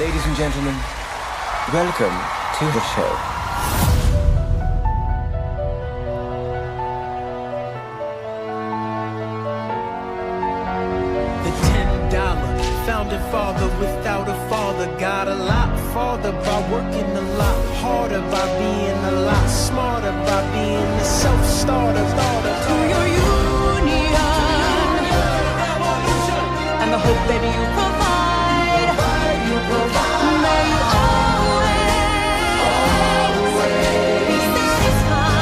Ladies and gentlemen, welcome to the show. The $10 founding father without a father got a lot farther by working a lot harder, by being a lot smarter, by being a self-starter. To your union and the hope that you provide. May you always be satisfied.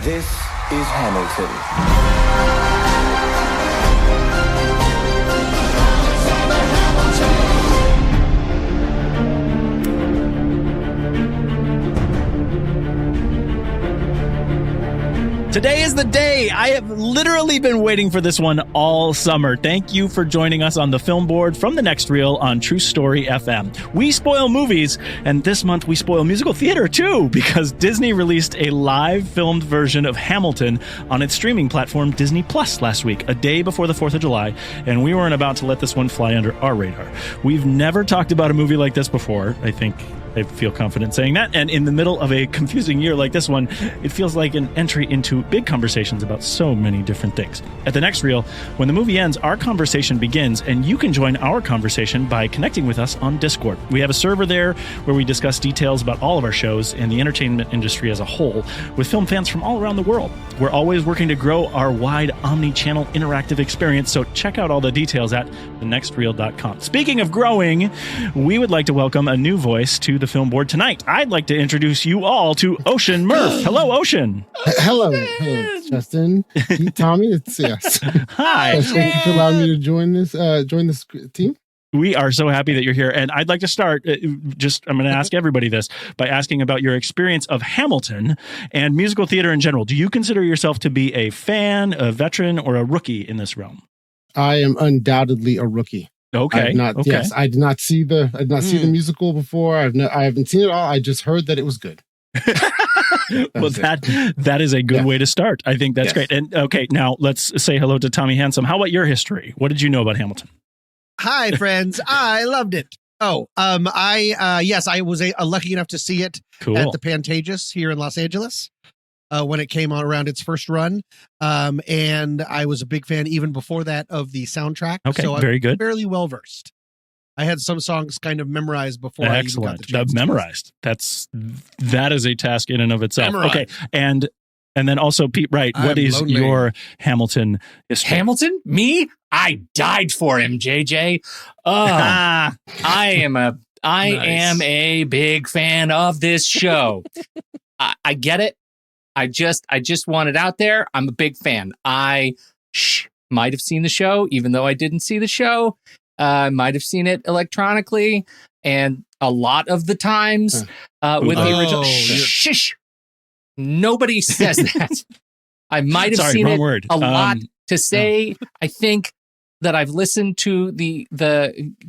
This is Hamilton. Today is the day. I have literally been waiting for this one all summer. Thank you for joining us on the film board from the next reel on True Story FM. We spoil movies, and this month we spoil musical theater too, because Disney released a live filmed version of Hamilton on its streaming platform Disney Plus last week, a day before the 4th of July, and we weren't about to let this one fly under our radar. We've never talked about a movie like this before, I think. I feel confident saying that. And in the middle of a confusing year like this one, it feels like an entry into big conversations about so many different things. At the next reel, when the movie ends, our conversation begins, and you can join our conversation by connecting with us on Discord. We have a server there where we discuss details about all of our shows and the entertainment industry as a whole with film fans from all around the world. We're always working to grow our wide omni-channel interactive experience, so check out all the details at thenextreel.com. Speaking of growing, we would like to welcome a new voice to the film board tonight. I'd like to introduce you all to Ocean Murph. Hello, Ocean. Hello, Justin. Tommy, it's yes. Hi. Thank you for allowing me to join this team. We are so happy that you're here. And I'd like to start, I'm going to ask everybody this by asking about your experience of Hamilton and musical theater in general. Do you consider yourself to be a fan, a veteran, or a rookie in this realm? I am undoubtedly a rookie. Okay. Yes, I did not see the musical before. I haven't seen it all. I just heard that it was good. Well, that is a good way to start. I think that's great. And okay, now let's say hello to Tommy Handsome. How about your history? What did you know about Hamilton? Hi, friends. I loved it. I was lucky enough to see it at the Pantages here in Los Angeles when it came on around its first run. And I was a big fan even before that of the soundtrack. Okay, so very I'm good. Fairly well versed. I had some songs kind of memorized before I even got the chance. Memorized. That is a task in and of itself. Memorized. Okay, and then also Pete Wright. What is your Hamilton history? Hamilton? Me? I died for him, JJ. I am a big fan of this show. I get it. I just want it out there. I'm a big fan. I might have seen the show, even though I didn't see the show. I might have seen it electronically, and a lot of the times with the original. Shh. Nobody says that. I might have seen it a lot. To say, I think that I've listened to the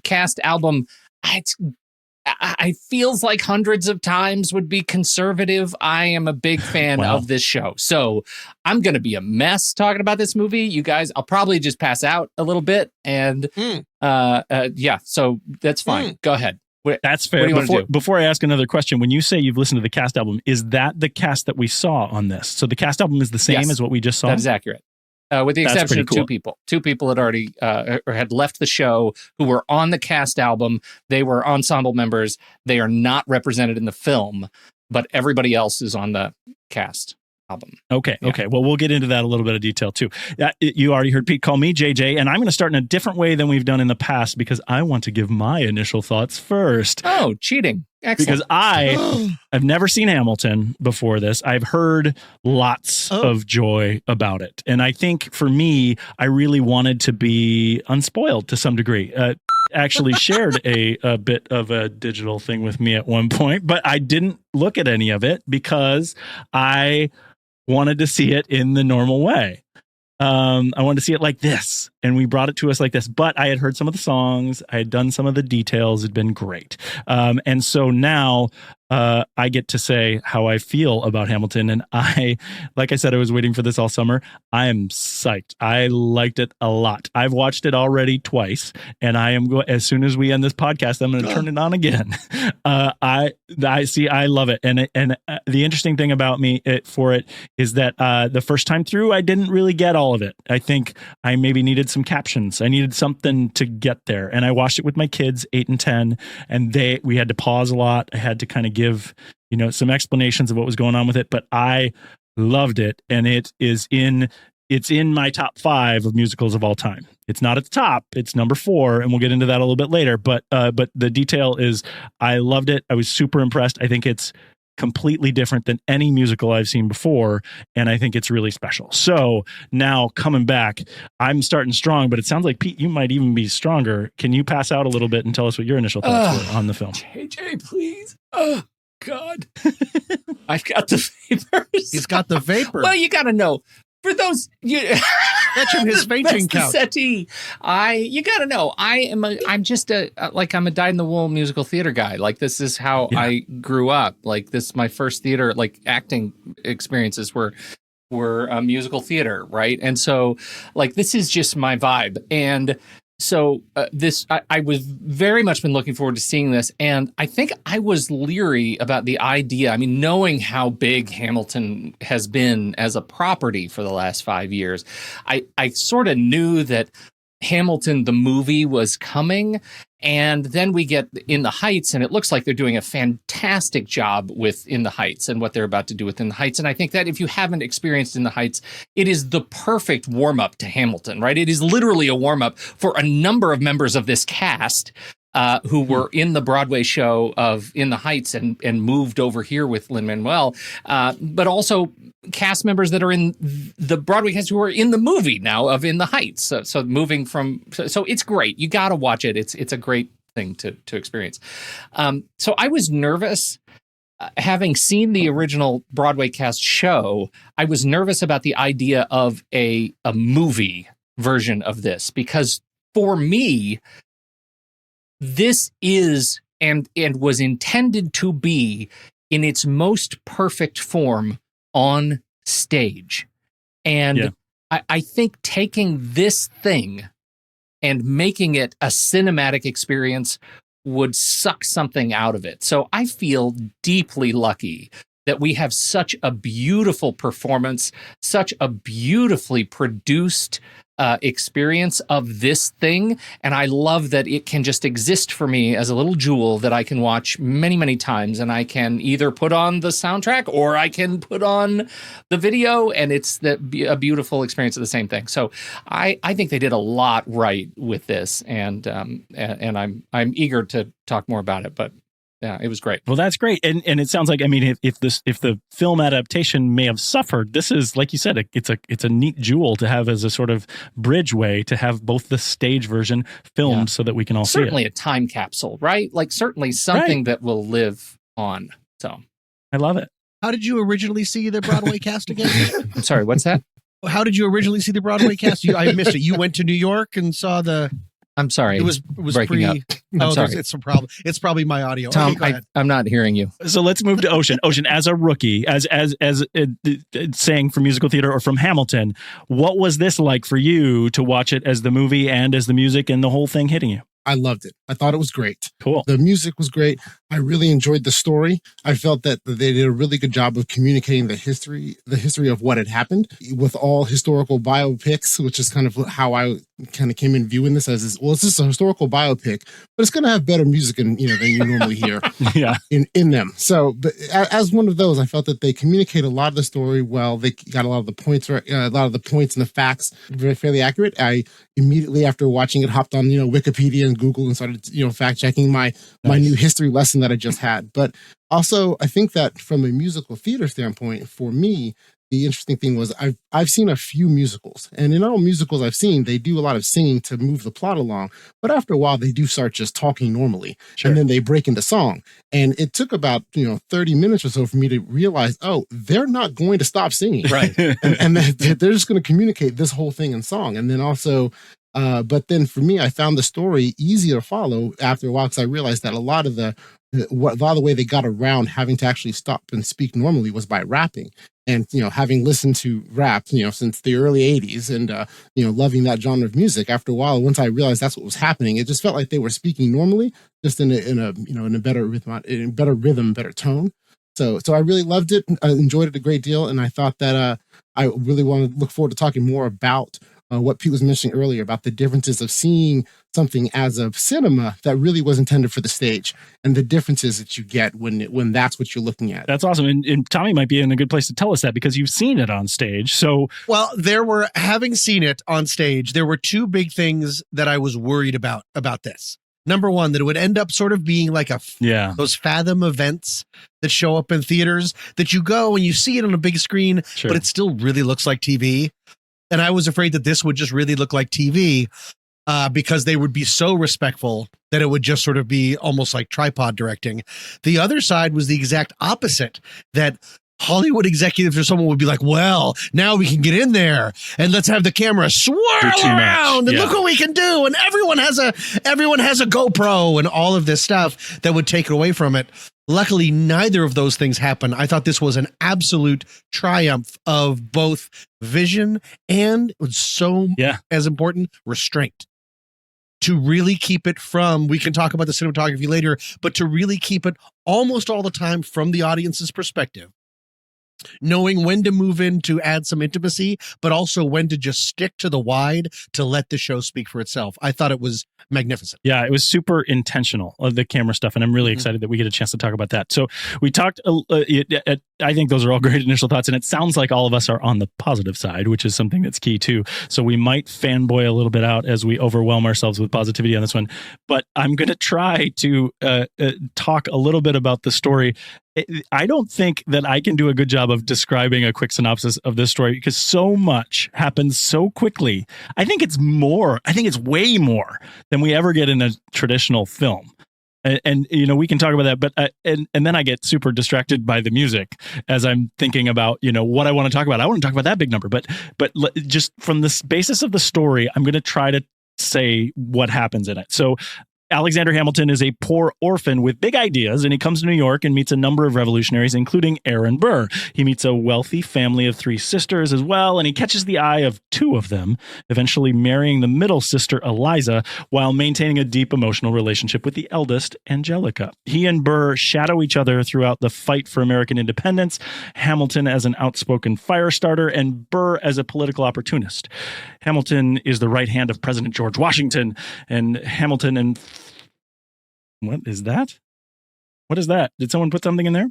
cast album. I feels like hundreds of times would be conservative. I am a big fan of this show. So I'm going to be a mess talking about this movie. You guys, I'll probably just pass out a little bit. And so that's fine. Go ahead. That's fair. Before I ask another question, when you say you've listened to the cast album, is that the cast that we saw on this? So the cast album is the same as what we just saw? That is accurate. With the exception of two people. Two people had already or had left the show who were on the cast album. They were ensemble members. They are not represented in the film, but everybody else is on the cast album. Okay. Well, we'll get into that a little bit of detail too. You already heard Pete call me JJ, and I'm going to start in a different way than we've done in the past because I want to give my initial thoughts first. Oh, cheating. Excellent. Because I've never seen Hamilton before this. I've heard lots of joy about it. And I think for me, I really wanted to be unspoiled to some degree. Actually shared a bit of a digital thing with me at one point, but I didn't look at any of it because I wanted to see it in the normal way. I wanted to see it like this, and we brought it to us like this. But I had heard some of the songs, I had done some of the details, it'd been great. And so now I get to say how I feel about Hamilton. And like I said, I was waiting for this all summer. I am psyched. I liked it a lot. I've watched it already twice, and I am as soon as we end this podcast, I'm going to turn it on again. I love it. And the interesting thing about me for it is that the first time through, I didn't really get all of it. I think I maybe needed some captions. I needed something to get there. And I watched it with my kids, 8 and 10, and we had to pause a lot. I had to kind of give, some explanations of what was going on with it, but I loved it. And it's in my top 5 of musicals of all time. It's not at the top, it's number 4. And we'll get into that a little bit later. But the detail is I loved it. I was super impressed. I think it's completely different than any musical I've seen before. And I think it's really special. So now coming back, I'm starting strong, but it sounds like Pete, you might even be stronger. Can you pass out a little bit and tell us what your initial thoughts were on the film? JJ, please. Oh, God. I've got the vapors. He's got the vapor. Well, you got to know. For those, that's from his fainting couch. Settee. You got to know. I'm just I'm a dyed-in-the-wool musical theater guy. Like, this is how I grew up. Like, my first theater, like, acting experiences were musical theater, right? And so, like, this is just my vibe. And so I was very much been looking forward to seeing this. And I think I was leery about the idea. I mean, knowing how big Hamilton has been as a property for the last 5 years, I sort of knew that Hamilton, the movie, was coming. And then we get In the Heights, and it looks like they're doing a fantastic job with In the Heights and what they're about to do with In the Heights. And I think that if you haven't experienced In the Heights, it is the perfect warm-up to Hamilton, right? It is literally a warm-up for a number of members of this cast who were in the Broadway show of In the Heights and moved over here with Lin-Manuel, but also cast members that are in the Broadway cast who are in the movie now of In the Heights. So moving from, so it's great. You got to watch it. It's a great thing to experience. So I was nervous. Having seen the original Broadway cast show, I was nervous about the idea of a movie version of this, because for me, this is and was intended to be in its most perfect form on stage. And I think taking this thing and making it a cinematic experience would suck something out of it. So I feel deeply lucky that we have such a beautiful performance, such a beautifully produced experience of this thing. And I love that it can just exist for me as a little jewel that I can watch many, many times. And I can either put on the soundtrack or I can put on the video, and it's a beautiful experience of the same thing. So I think they did a lot right with this, and I'm eager to talk more about it, but yeah, it was great. Well, that's great. And it sounds like, I mean, if the film adaptation may have suffered, this is, like you said, it's a neat jewel to have as a sort of bridge way to have both the stage version filmed so that we can all see it. Certainly a time capsule, right? Like, certainly something that will live on. So I love it. How did you originally see the Broadway cast again? I'm sorry, what's that? How did you originally see the Broadway cast? I missed it. You went to New York and saw the... I'm sorry. It was breaking up. Oh, it's a problem. It's probably my audio. Tom, okay, I'm not hearing you. So let's move to Ocean. Ocean, as a rookie, as saying from musical theater or from Hamilton, what was this like for you to watch it as the movie and as the music and the whole thing hitting you? I loved it. I thought it was great. Cool. The music was great. I really enjoyed the story. I felt that they did a really good job of communicating the history of what had happened with all historical biopics, which is kind of how I kind of came in viewing this as it's just a historical biopic, but it's going to have better music than you normally hear in them. So, but as one of those, I felt that they communicate a lot of the story well. They got a lot of the points, a lot of the points and the facts fairly accurate. I immediately after watching it hopped on Wikipedia and Google and started fact checking my new history lesson that I just had. But also, I think that from a musical theater standpoint, for me, the interesting thing was I've seen a few musicals, and in all musicals I've seen, they do a lot of singing to move the plot along. But after a while, they do start just talking normally, and then they break into song. And it took about 30 minutes or so for me to realize, oh, they're not going to stop singing, right? and they're just going to communicate this whole thing in song. And then also, but then for me, I found the story easier to follow after a while because I realized that a lot of the a lot of the way they got around having to actually stop and speak normally was by rapping. And, having listened to rap, since the early 80s and, loving that genre of music, after a while, once I realized that's what was happening, it just felt like they were speaking normally, just in a better rhythm, better tone. So I really loved it. I enjoyed it a great deal. And I thought that I really want to look forward to talking more about what Pete was mentioning earlier about the differences of seeing something as a cinema that really was intended for the stage and the differences that you get when that's what you're looking at. That's awesome. And Tommy might be in a good place to tell us that because you've seen it on stage. So, well, having seen it on stage, there were two big things that I was worried about this. Number one, that it would end up sort of being like those Fathom events that show up in theaters that you go and you see it on a big screen, but it still really looks like TV. And I was afraid that this would just really look like TV because they would be so respectful that it would just sort of be almost like tripod directing. The other side was the exact opposite, that Hollywood executives or someone would be like, well, now we can get in there and let's have the camera swirl around and look what we can do. And everyone has a GoPro and all of this stuff that would take it away from it. Luckily, neither of those things happened. I thought this was an absolute triumph of both vision and, as important, restraint. To really keep it from, we can talk about the cinematography later, but to really keep it almost all the time from the audience's perspective. Knowing when to move in to add some intimacy, but also when to just stick to the wide to let the show speak for itself. I thought it was magnificent. Yeah, it was super intentional, the camera stuff, and I'm really excited that we get a chance to talk about that. So we talked, I think those are all great initial thoughts, and it sounds like all of us are on the positive side, which is something that's key too. So we might fanboy a little bit out as we overwhelm ourselves with positivity on this one, but I'm going to try to talk a little bit about the story. I don't think that I can do a good job of describing a quick synopsis of this story because so much happens so quickly. I think it's way more than we ever get in a traditional film. And we can talk about that, but and then I get super distracted by the music as I'm thinking about, what I want to talk about. I want to talk about that big number, but just from the basis of the story, I'm going to try to say what happens in it. So Alexander Hamilton is a poor orphan with big ideas, and he comes to New York and meets a number of revolutionaries, including Aaron Burr. He meets a wealthy family of 3 sisters as well, and he catches the eye of 2 of them, eventually marrying the middle sister, Eliza, while maintaining a deep emotional relationship with the eldest, Angelica. He and Burr shadow each other throughout the fight for American independence, Hamilton as an outspoken fire starter, and Burr as a political opportunist. Hamilton is the right hand of President George Washington, and Hamilton and what is that? What is that? Did someone put something in there?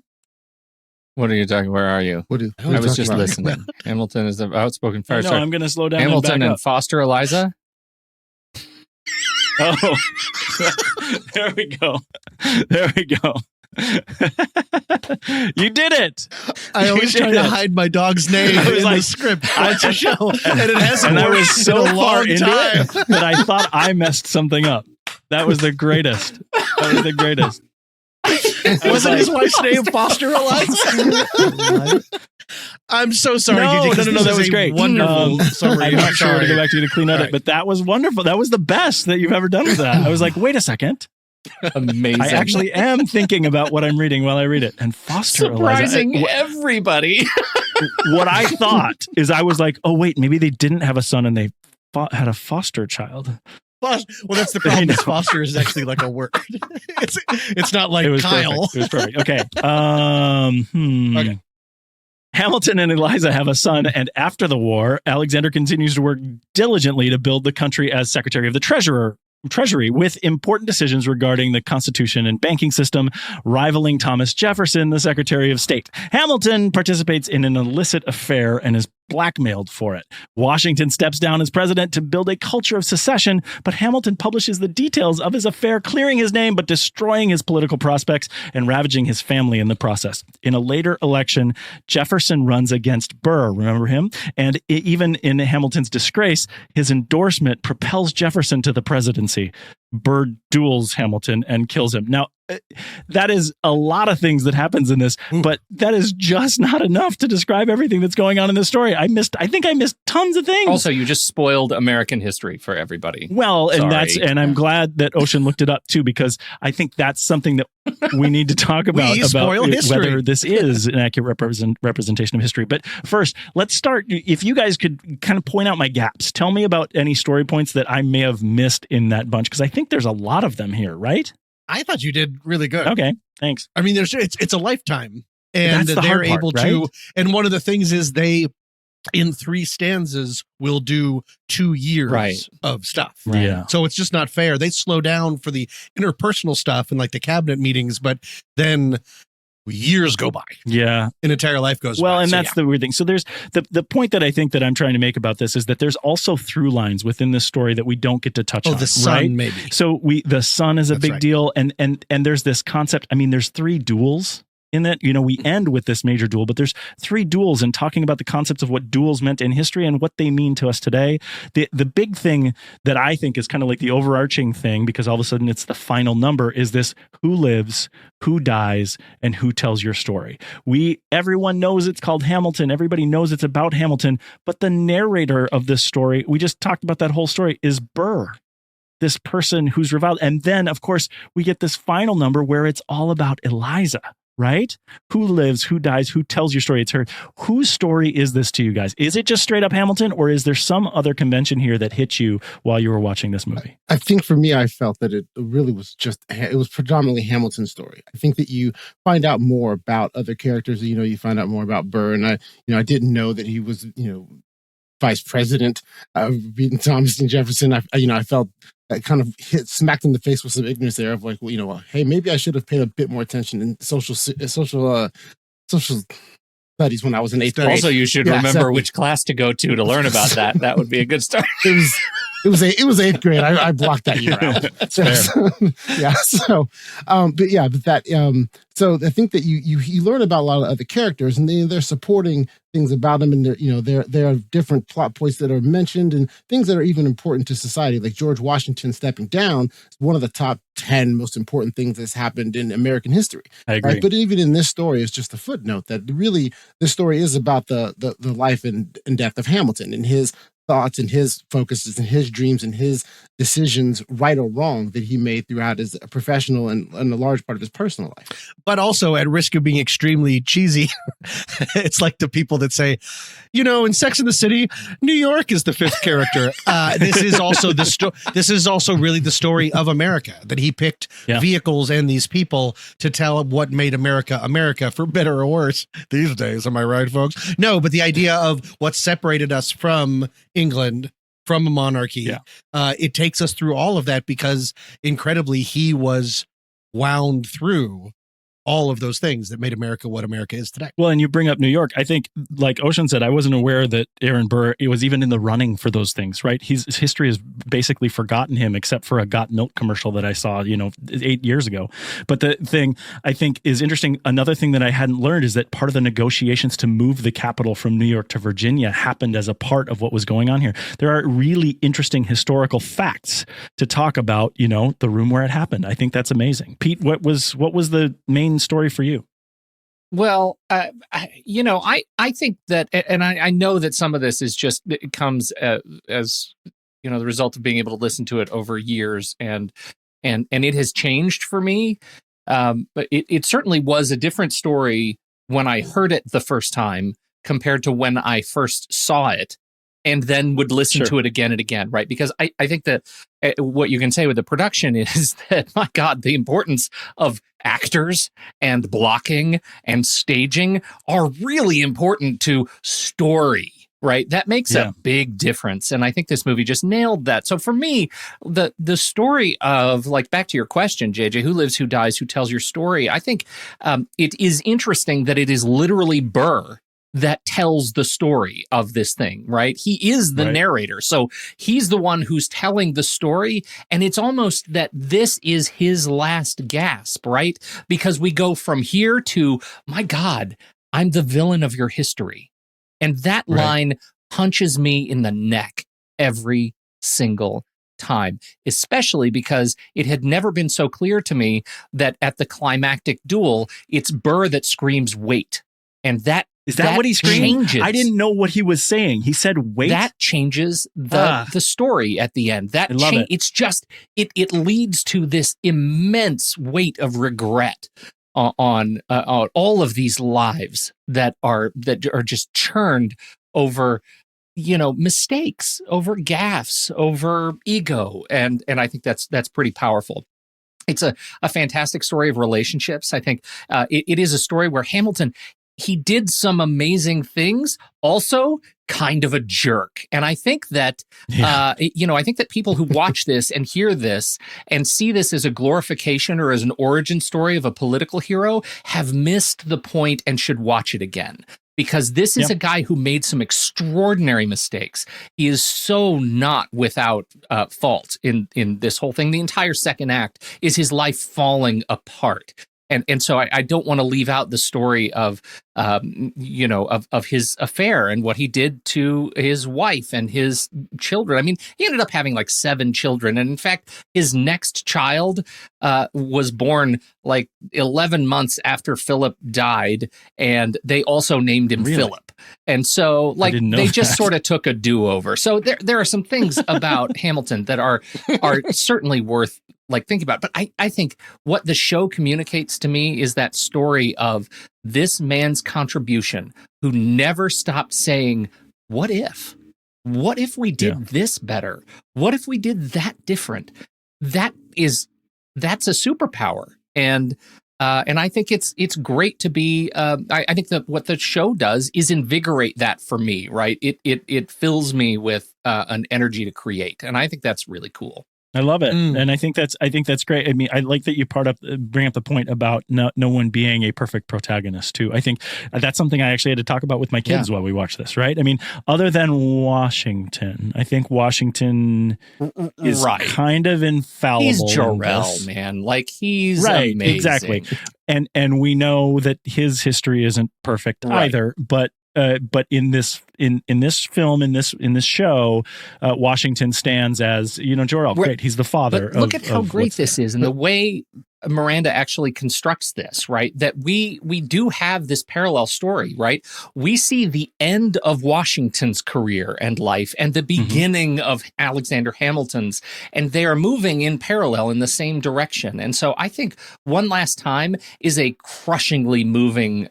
What are you talking? Where are you? I was just listening. Hamilton is the outspoken fire starter. No, I'm going to slow down. Hamilton and foster Eliza. Oh, there we go. There we go. You did it. I always try to hide my dog's name in the script. Watch a show, and it hasn't worked. I was so far into time it that I thought I messed something up. That was the greatest. Wasn't his wife's name Foster Eliza? I'm so sorry. No, that was great. Wonderful summary. I'm not sure where to go back to clean edit, but that was wonderful. That was the best that you've ever done with that. I was like, wait a second. Amazing. I actually am thinking about what I'm reading while I read it. And foster surprising Eliza, everybody. What I thought is I was like, oh, wait, maybe they didn't have a son and they had a foster child. Well, that's the problem. Foster is actually like a word. It's not like Kyle. Perfect. It was perfect. Okay. Okay. Hamilton and Eliza have a son, and after the war, Alexander continues to work diligently to build the country as Secretary of the Treasury with important decisions regarding the Constitution and banking system, rivaling Thomas Jefferson, the Secretary of State. Hamilton participates in an illicit affair and is blackmailed for it. Washington steps down as president to build a culture of secession, but Hamilton publishes the details of his affair, clearing his name but destroying his political prospects and ravaging his family in the process. In a later election, Jefferson runs against Burr, remember him? And even in Hamilton's disgrace, his endorsement propels Jefferson to the presidency. Burr duels Hamilton and kills him. Now, that is a lot of things that happens in this, but that is just not enough to describe everything that's going on in this story. I think I missed tons of things. Also, you just spoiled American history for everybody. Well, Sorry. and I'm glad that Ocean looked it up too, because I think that's something that we need to talk about whether this is an accurate representation of history. But first, let's start. If you guys could kind of point out my gaps, tell me about any story points that I may have missed in that bunch, because I think there's a lot of them here, right? I thought you did really good. Okay, thanks. I mean, it's a lifetime, and That's the they're hard part, able right? to. And one of the things is they, in 3 stanzas, will do 2 years of stuff. Right. Yeah. So it's just not fair. They slow down for the interpersonal stuff and like the cabinet meetings, but then years go by. Yeah. An entire life goes by. Well, and that's the weird thing. So there's the point that I think that I'm trying to make about this is that there's also through lines within this story that we don't get to touch on. the sun, right? maybe. So the sun is a big right. deal. And there's this concept. I mean, there's 3 duels in it. You know, we end with this major duel, but there's 3 duels, and talking about the concepts of what duels meant in history and what they mean to us today. The big thing that I think is kind of like the overarching thing, because all of a sudden it's the final number, is this: who lives, who dies, and who tells your story. Everyone knows it's called Hamilton. Everybody knows it's about Hamilton, but the narrator of this story, we just talked about that whole story, is Burr, this person who's reviled. And then, of course, we get this final number where it's all about Eliza. Right? Who lives, who dies, who tells your story? It's her. Whose story is this to you guys? Is it just straight up Hamilton, or is there some other convention here that hit you while you were watching this movie? I think for me, I felt that it really was it was predominantly Hamilton's story. I think that you find out more about other characters. You know, you find out more about Burr, and I didn't know that he was, vice president, beating Thomas and Jefferson. I felt that kind of smacked in the face with some ignorance there of like, well, hey, maybe I should have paid a bit more attention in social studies when I was in 8th grade. Also, you should remember which class to go to learn about that. That would be a good start. It was 8th grade. I blocked that year out. So I think that you learn about a lot of other characters, and they're supporting things about them, and there are different plot points that are mentioned and things that are even important to society, like George Washington stepping down is one of the top 10 most important things that's happened in American history. I agree. Right? But even in this story, it's just a footnote that really this story is about the life and death of Hamilton and his thoughts and his focuses and his dreams and his decisions, right or wrong, that he made throughout his professional and a large part of his personal life. But also, at risk of being extremely cheesy, it's like the people that say, in Sex and the City, New York is the 5th character. This is also this is also really the story of America, that he picked vehicles and these people to tell what made America America, for better or worse these days. Am I right, folks? No, but the idea of what separated us from England, from a monarchy, it takes us through all of that, because incredibly he was wound through all of those things that made America what America is today. Well, and you bring up New York. I think, like Ocean said, I wasn't aware that Aaron Burr was even in the running for those things, right? His history has basically forgotten him, except for a Got Milk commercial that I saw, 8 years ago. But the thing I think is interesting, another thing that I hadn't learned, is that part of the negotiations to move the capital from New York to Virginia happened as a part of what was going on here. There are really interesting historical facts to talk about, the room where it happened. I think that's amazing. Pete, what was the main story for you? Well, I think that, and I know that some of this is just, it comes as the result of being able to listen to it over years, and it has changed for me. But it certainly was a different story when I heard it the first time compared to when I first saw it, and then would listen to it again and again, right? Because I think that what you can say with the production is that, my God, the importance of actors and blocking and staging are really important to story, right? That makes a big difference. And I think this movie just nailed that. So for me, the story of, like, back to your question, JJ, who lives, who dies, who tells your story, I think it is interesting that it is literally Burr that tells the story of this thing, right? He is the narrator. So he's the one who's telling the story. And it's almost that this is his last gasp, right? Because we go from here to, my God, I'm the villain of your history. And that line punches me in the neck every single time, especially because it had never been so clear to me that at the climactic duel, it's Burr that screams, "Wait." And that Is that what he screamed? Changes. I didn't know what he was saying. He said, wait. That changes the story at the end. That it's just it leads to this immense weight of regret on all of these lives that are just churned over, mistakes, over gaffes, over ego, and I think that's pretty powerful. It's a fantastic story of relationships. I think it is a story where Hamilton, he did some amazing things, also kind of a jerk. And I think that, I think that people who watch this and hear this and see this as a glorification or as an origin story of a political hero have missed the point and should watch it again. Because this is a guy who made some extraordinary mistakes. He is so not without fault in this whole thing. The entire second act is his life falling apart. And so I don't want to leave out the story of his affair and what he did to his wife and his children. I mean, he ended up having like 7 children. And in fact, his next child was born like 11 months after Philip died. And they also named him Philip. And so they just sort of took a do-over. So there are some things about Hamilton that are certainly worth thinking about. But I think what the show communicates to me is that story of this man's contribution who never stopped saying, what if? What if we did this better? What if we did that different? That's a superpower. And I think it's great to be. I think that what the show does is invigorate that for me. Right? It fills me with an energy to create, and I think that's really cool. I love it. And I think that's great. I mean, I like that you bring up the point about no one being a perfect protagonist too. I think that's something I actually had to talk about with my kids while we watched this, right? I mean, other than Washington, I think Washington is kind of infallible. He's Jor-El, man. He's amazing. Exactly. And we know that his history isn't perfect either, but in this film, in this show, Washington stands as Jor-El. Great, he's the father. Look at how great this is, and the way Miranda actually constructs this. Right, that we do have this parallel story. Right, we see the end of Washington's career and life, and the beginning of Alexander Hamilton's, and they are moving in parallel in the same direction. And so I think One Last Time is a crushingly moving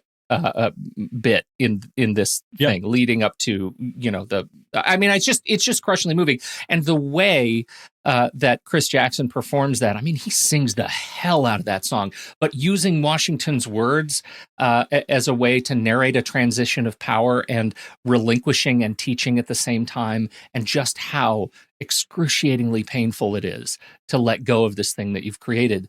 bit in this thing leading up to it's just crushingly moving, and the way that Chris Jackson performs that, I mean, he sings the hell out of that song, but using Washington's words as a way to narrate a transition of power and relinquishing and teaching at the same time, and just how excruciatingly painful it is to let go of this thing that you've created.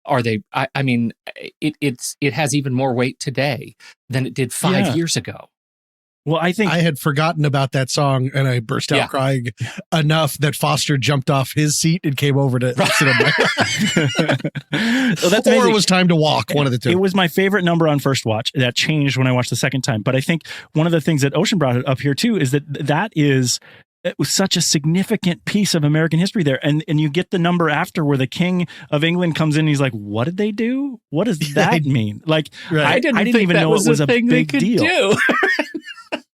I mean, it has even more weight today than it did 5 years ago. Well, I think I had forgotten about that song, and I burst out crying enough that Foster jumped off his seat and came over to sit on my Well, that's or it was time to walk, one of the two. It was my favorite number on first watch. That changed when I watched the second time. But I think one of the things that Ocean brought up here too is that it was such a significant piece of American history there. And you get the number after where the King of England comes in and he's like, what did they do? What does that mean? I didn't even know it was a big deal.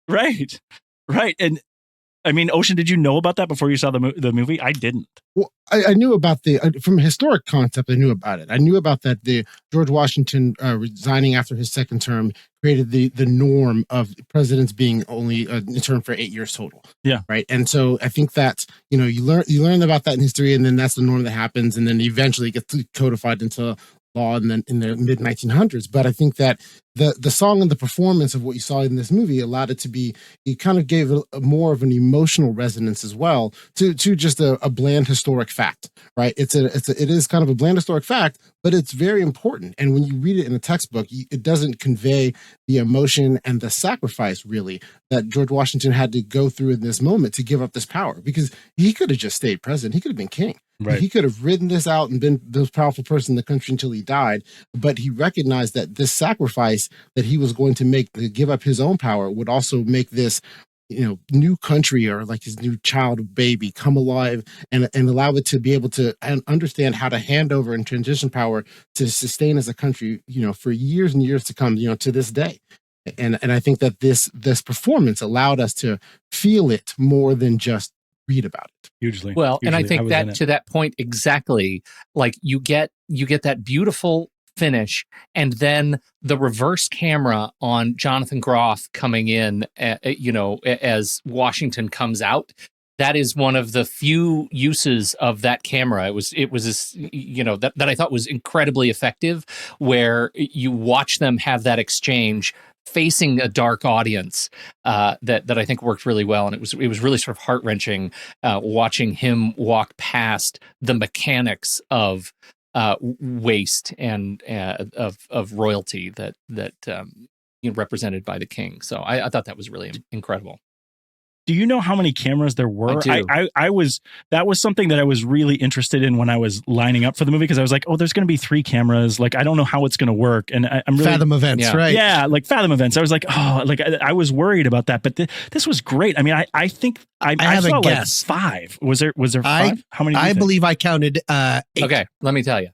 Right. And I mean, Ocean, did you know about that before you saw the movie? I didn't. Well, I knew about from a historic concept, I knew about it. I knew about that the George Washington resigning after his second term created the norm of presidents being only in term for 8 years total. Yeah. Right. And so I think that, you learn about that in history, and then that's the norm that happens. And then eventually it gets codified into law in the mid 1900s. But I think that the song and the performance of what you saw in this movie allowed it to be, it kind of gave a more of an emotional resonance as well to just a bland historic fact, right? It is kind of a bland historic fact, but it's very important. And when you read it in a textbook, it doesn't convey the emotion and the sacrifice really that George Washington had to go through in this moment to give up this power, because he could have just stayed president. He could have been king. Right. He could have ridden this out and been the most powerful person in the country until he died. But he recognized that this sacrifice that he was going to make to give up his own power would also make this, new country, or like his new child baby, come alive and allow it to be able to understand how to hand over and transition power to sustain as a country, for years and years to come, to this day. And I think that this performance allowed us to feel it more than just read about it. Hugely. Well, and I think was that to that point exactly, like you get that beautiful finish, and then the reverse camera on Jonathan Groff coming in, as Washington comes out. That is one of the few uses of that camera. It was this, that I thought was incredibly effective, where you watch them have that exchange facing a dark audience, that I think worked really well, and it was really sort of heart-wrenching watching him walk past the mechanics of waste and of royalty that represented by the king. So I thought that was really incredible. Do you know how many cameras there were? That was something that I was really interested in when I was lining up for the movie, because I was like, oh, there's going to be 3 cameras. Like, I don't know how it's going to work. And I'm really Fathom events, right? Yeah, like Fathom events. I was like, oh, like I was worried about that, but this was great. I mean, I think I have saw a guess. Like 5. Was there 5? How many? I believe I counted 8. Okay, let me tell you.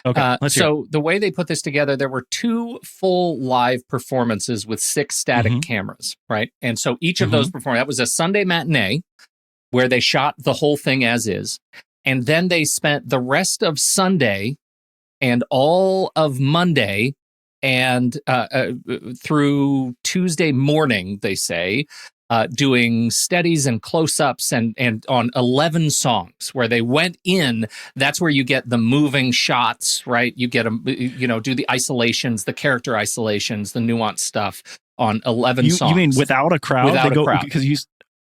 Okay, so the way they put this together, there were 2 full live performances with 6 static cameras, right? And so each of those that was a Sunday matinee where they shot the whole thing as is. And then they spent the rest of Sunday and all of Monday and through Tuesday morning, they say, doing steadies and close-ups and on 11 songs where they went in. That's where you get the moving shots, right? You get them, do the isolations, the character isolations, the nuanced stuff on 11 songs. You mean without a crowd? Without a crowd. Because you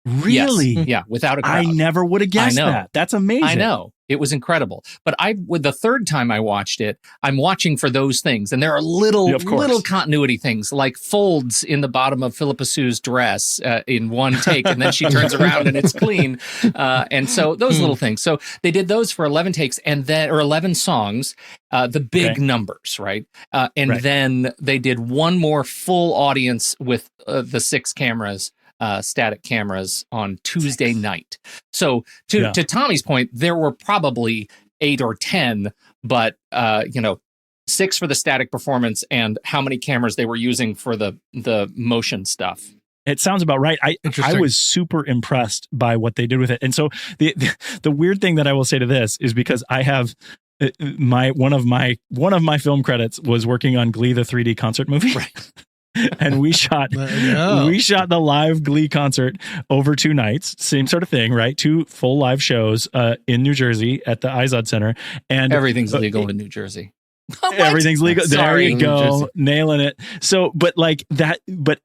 really? Yes. Yeah, without a crowd. I never would have guessed that. That's amazing. I know. It was incredible. But with the third time I watched it, I'm watching for those things. And there are little continuity things, like folds in the bottom of Philippa Sue's dress in one take, and then she turns around and it's clean. And so those little things. So they did those for 11 takes or 11 songs, the big numbers, right? Then they did one more full audience with the 6 cameras. Static cameras on Tuesday night. So to Tommy's point, there were probably 8 or 10, but 6 for the static performance, and how many cameras they were using for the motion stuff. It sounds about right. I was super impressed by what they did with it. And so the weird thing that I will say to this is, because I have one of my film credits was working on Glee, the 3D concert movie. Right. And we shot the live Glee concert over 2 nights, same sort of thing, right? 2 full live shows in New Jersey at the Izod Center, and everything's legal in New Jersey. Everything's legal. There you go, nailing it. So, but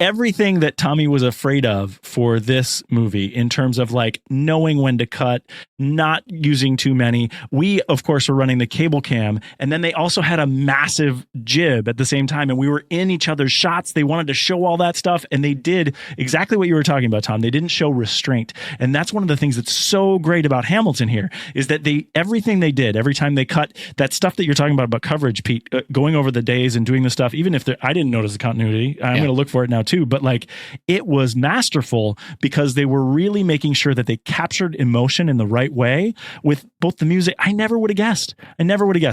everything that Tommy was afraid of for this movie, in terms of like knowing when to cut, not using too many. We, of course, were running the cable cam, and then they also had a massive jib at the same time, and we were in each other's shots. They wanted to show all that stuff, and they did exactly what you were talking about, Tom. They didn't show restraint, and that's one of the things that's so great about Hamilton here, is that everything they did, every time they cut that stuff that you're talking about coverage, Pete, going over the days and doing the stuff, even if I didn't notice the continuity, I'm going to look for it now too, but like, it was masterful because they were really making sure that they captured emotion in the right way with both the music. I never would have guessed.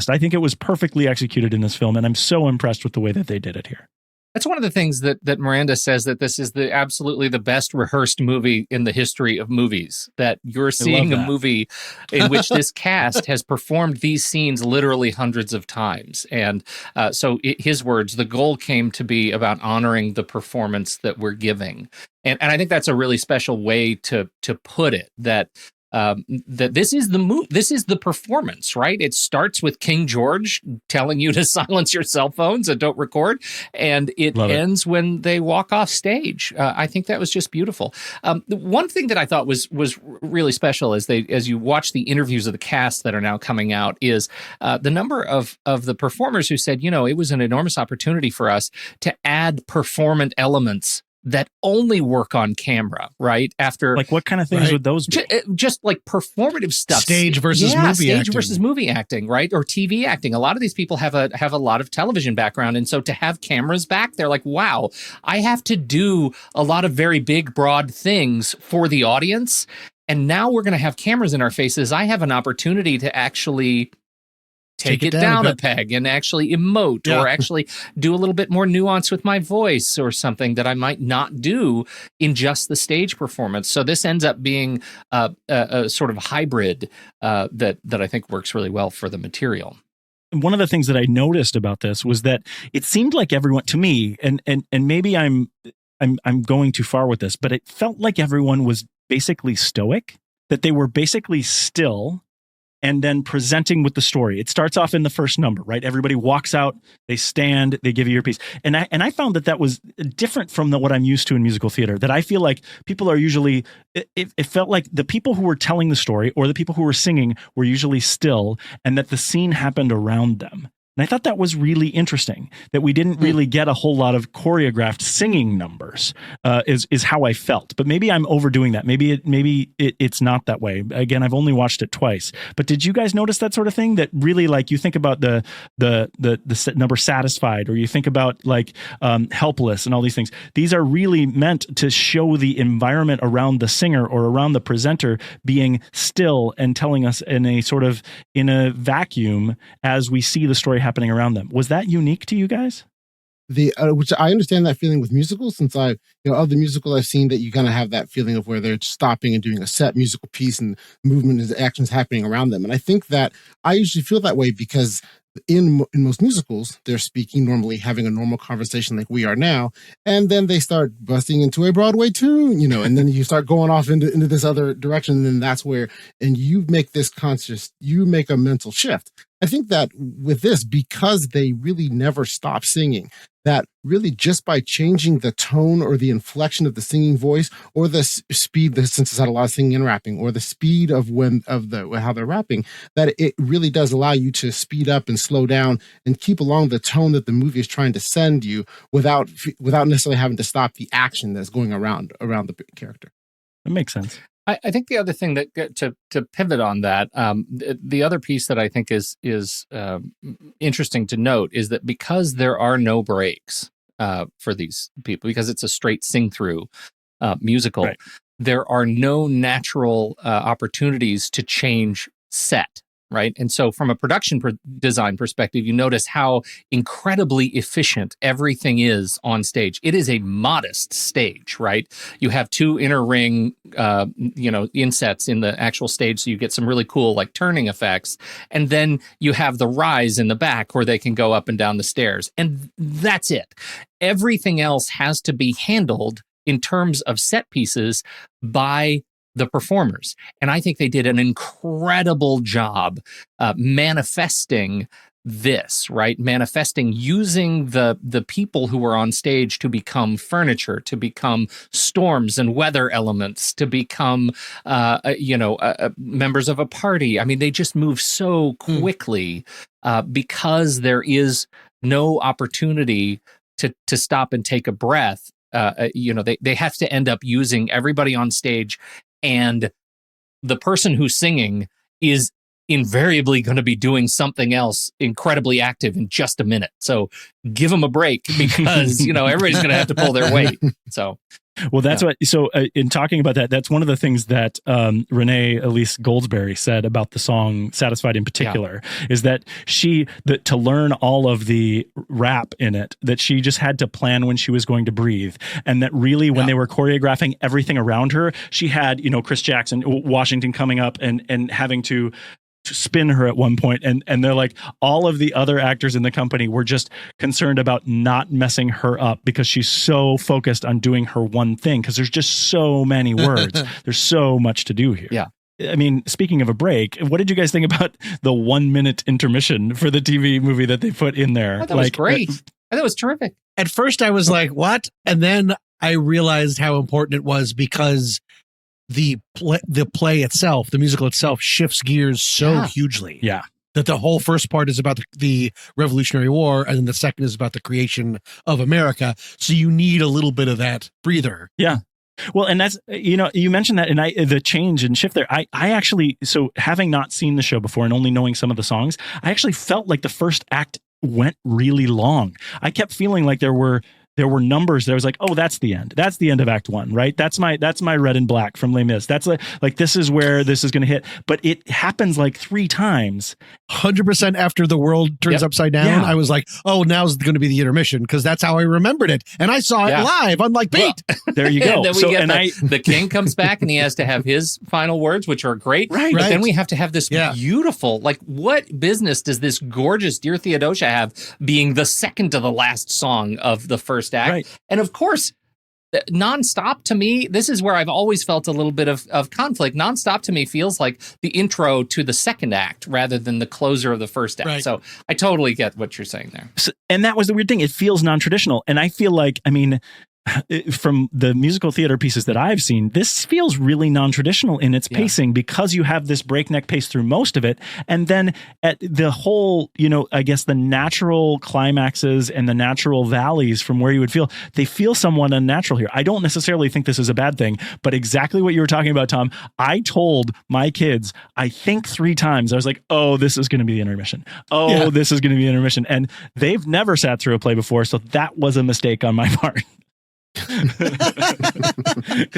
I think it was perfectly executed in this film, and I'm so impressed with the way that they did it here. That's one of the things that Miranda says, that this is absolutely the best rehearsed movie in the history of movies, that you're seeing a movie in which this cast has performed these scenes literally hundreds of times. And so his words, the goal came to be about honoring the performance that we're giving. And I think that's a really special way to put it, that this is the performance, right? It starts with King George telling you to silence your cell phones and don't record, and it ends when they walk off stage. I think that was just beautiful. One thing that I thought was really special as you watch the interviews of the cast that are now coming out is the number of the performers who said, it was an enormous opportunity for us to add performant elements that only work on camera, right? After, like, what kind of things would those be? Just like performative stuff, stage versus movie acting, right? Or TV acting. A lot of these people have a lot of television background, and so to have cameras back, they're like, wow, I have to do a lot of very big, broad things for the audience, and now we're going to have cameras in our faces. I have an opportunity to actually take it down a peg and actually emote or actually do a little bit more nuance with my voice or something that I might not do in just the stage performance. So this ends up being a sort of hybrid that I think works really well for the material. One of the things that I noticed about this was that it seemed like everyone, to me, and maybe I'm going too far with this, but it felt like everyone was basically stoic, that they were basically still and then presenting with the story. It starts off in the first number, right? Everybody walks out, they stand, they give you your piece. And I found that was different from what I'm used to in musical theater, that I feel like people are usually, it felt like the people who were telling the story or the people who were singing were usually still, and that the scene happened around them. And I thought that was really interesting, that we didn't really get a whole lot of choreographed singing numbers, is how I felt. But maybe I'm overdoing that. Maybe it's not that way. Again, I've only watched it twice. But did you guys notice that sort of thing? That really, like, you think about the number Satisfied, or you think about like Helpless and all these things. These are really meant to show the environment around the singer or around the presenter being still and telling us in a vacuum as we see the story happening around them. Was that unique to you guys? Which I understand that feeling with musicals, since of the musicals I've seen, that you kind of have that feeling of where they're stopping and doing a set musical piece and movement and actions happening around them. And I think that I usually feel that way because in most musicals, they're speaking normally, having a normal conversation like we are now, and then they start busting into a Broadway tune, and then you start going off into this other direction, and then that's where, and you make a mental shift. I think that with this, because they really never stop singing, that really just by changing the tone or the inflection of the singing voice, or the speed, since it's had a lot of singing and rapping, or the speed of how they're rapping, that it really does allow you to speed up and slow down and keep along the tone that the movie is trying to send you without necessarily having to stop the action that's going around the character. That makes sense. I think the other thing that to pivot on that, the other piece that I think is interesting to note is that because there are no breaks for these people, because it's a straight sing through musical, right, there are no natural opportunities to change set. Right. And so from a production design perspective, you notice how incredibly efficient everything is on stage. It is a modest stage, right? You have two inner ring, insets in the actual stage. So you get some really cool like turning effects. And then you have the rise in the back where they can go up and down the stairs. And that's it. Everything else has to be handled in terms of set pieces by the performers. And I think they did an incredible job manifesting this, right? Manifesting using the people who were on stage to become furniture, to become storms and weather elements, to become, members of a party. I mean, they just move so quickly because there is no opportunity to stop and take a breath. They have to end up using everybody on stage, and the person who's singing is invariably going to be doing something else incredibly active in just a minute. So give them a break, because, everybody's going to have to pull their weight. So, well, that's in talking about that, that's one of the things that Renee Elise Goldsberry said about the song Satisfied in particular, is that to learn all of the rap in it, that she just had to plan when she was going to breathe. And that really when they were choreographing everything around her, she had, Chris Jackson, Washington coming up and having to spin her at one point, and they're like, all of the other actors in the company were just concerned about not messing her up because she's so focused on doing her one thing, because there's just so many words. There's so much to do here. Yeah. I mean, speaking of a break, what did you guys think about the 1 minute intermission for the TV movie that they put in there? I thought it was great. I thought it was terrific. At first I was like, what? And then I realized how important it was, because the play itself, the musical itself, shifts gears so hugely. Yeah. That the whole first part is about the Revolutionary War, and then the second is about the creation of America. So you need a little bit of that breather. Yeah. Well, and that's, you mentioned that, and the change and shift there. I actually, so having not seen the show before and only knowing some of the songs, I actually felt like the first act went really long. I kept feeling like there were there were numbers that I was like, oh, that's the end. That's the end of Act 1, right? That's my red and black from Les Mis. That's like this is where this is going to hit. But it happens like 3 times. 100% after the world turns upside down. Yeah. I was like, oh, now's going to be the intermission because that's how I remembered it. And I saw it live, unlike Pete. Well, there you go. And then we get the king comes back and he has to have his final words, which are great. Right. But then we have to have this beautiful, like, what business does this gorgeous Dear Theodosia have being the second to the last song of the first act? Right. And of course, nonstop to me, this is where I've always felt a little bit of conflict. Nonstop to me feels like the intro to the second act rather than the closer of the first act. Right. So I totally get what you're saying there. So, and that was the weird thing. It feels non-traditional. And I feel like, I mean, from the musical theater pieces that I've seen, this feels really non-traditional in its pacing because you have this breakneck pace through most of it. And then at the whole, I guess the natural climaxes and the natural valleys from where you would feel, they feel somewhat unnatural here. I don't necessarily think this is a bad thing, but exactly what you were talking about, Tom, I told my kids, I think 3 times, I was like, oh, this is going to be the intermission. Oh, this is going to be the intermission. And they've never sat through a play before. So that was a mistake on my part. Because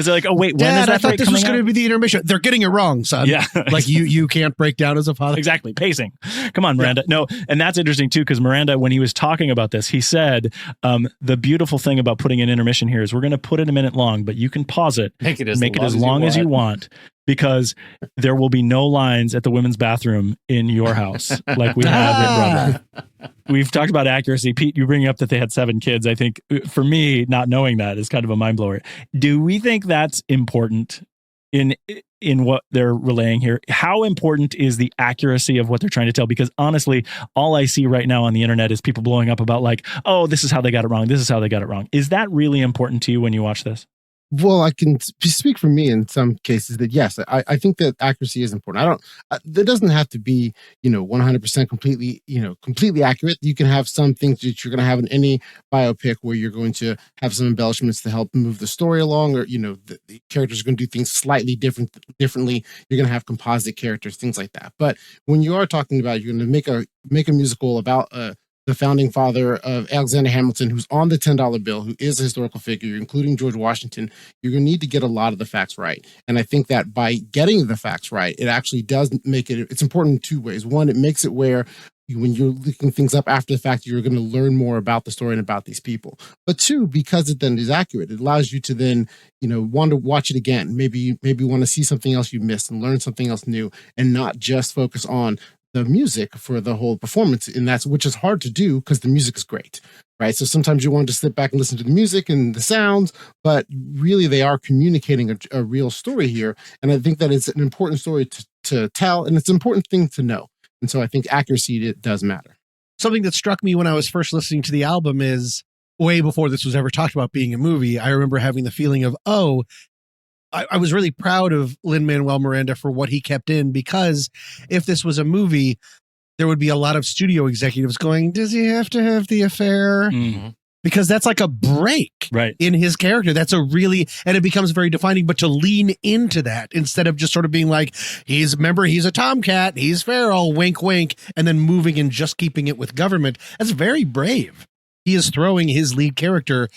they're like, oh wait, when Dad, is that? I thought this was going to be the intermission. They're getting it wrong, son. Yeah, like you can't break down as a father. Exactly, pacing. Come on, Miranda. No, and that's interesting too, because Miranda, when he was talking about this, he said the beautiful thing about putting an intermission here is we're going to put it a minute long, but you can pause it, make it as long as you want. Because there will be no lines at the women's bathroom in your house like we have at Broadway. We've talked about accuracy. Pete, you bring up that they had 7 kids. I think for me, not knowing that is kind of a mind blower. Do we think that's important in what they're relaying here? How important is the accuracy of what they're trying to tell? Because honestly, all I see right now on the internet is people blowing up about like, oh, this is how they got it wrong. This is how they got it wrong. Is that really important to you when you watch this? Well, I can speak for me in some cases that yes, I think that accuracy is important. That doesn't have to be, 100% completely accurate. You can have some things that you're going to have in any biopic where you're going to have some embellishments to help move the story along, or, the characters are going to do things slightly differently. You're going to have composite characters, things like that. But when you are talking about, you're going to make a musical about the founding father of Alexander Hamilton, who's on the $10 bill, who is a historical figure, including George Washington, you're going to need to get a lot of the facts right. And I think that by getting the facts right, it actually does make it's important in 2 ways. One, it makes it where when you're looking things up after the fact, you're going to learn more about the story and about these people. But 2, because it then is accurate, it allows you to then, want to watch it again. Maybe want to see something else you missed and learn something else new, and not just focus on the music for the whole performance, and which is hard to do because the music is great, right? So sometimes you want to sit back and listen to the music and the sounds, but really they are communicating a real story here, and I think that it's an important story to tell, and it's an important thing to know, and so I think accuracy does matter. Something that struck me when I was first listening to the album is way before this was ever talked about being a movie. I remember having the feeling of, I was really proud of Lin-Manuel Miranda for what he kept in, because if this was a movie, there would be a lot of studio executives going, does he have to have the affair? Mm-hmm. Because that's like a break in his character. That's and it becomes very defining, but to lean into that instead of just sort of being like, he's a tomcat, he's feral, wink, wink, and then moving and just keeping it with government. That's very brave. He is throwing his lead character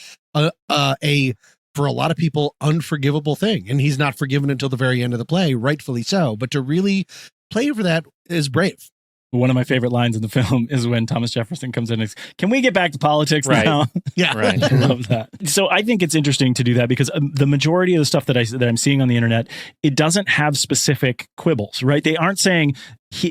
for a lot of people, unforgivable thing. And he's not forgiven until the very end of the play, rightfully so. But to really play for that is brave. One of my favorite lines in the film is when Thomas Jefferson comes in and says, can we get back to politics now? Yeah. Right. I love that. So I think it's interesting to do that because the majority of the stuff that I'm seeing on the internet, it doesn't have specific quibbles, right? They aren't saying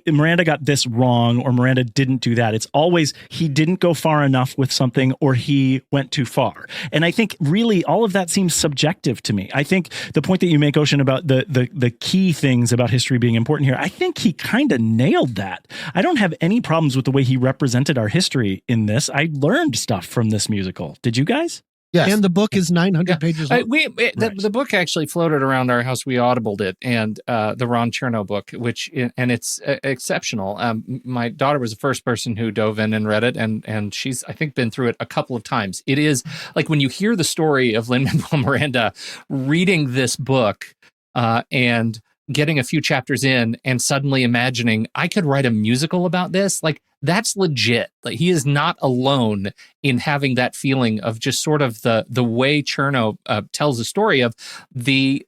Miranda got this wrong or Miranda didn't do that. It's always he didn't go far enough with something or he went too far. And I think really all of that seems subjective to me. I think the point that you make, Ocean, about the key things about history being important here, I think he kind of nailed that. I don't have any problems with the way he represented our history in this. I learned stuff from this musical. Did you guys? Yes. And the book is 900 pages long. The book actually floated around our house. We audibled it, and the Ron Chernow book, and it's exceptional. My daughter was the first person who dove in and read it, and she's, I think, been through it a couple of times. It is like when you hear the story of Lin-Manuel Miranda reading this book and getting a few chapters in and suddenly imagining I could write a musical about this. Like, that's legit. Like, he is not alone in having that feeling of just sort of the way Chernow tells the story of the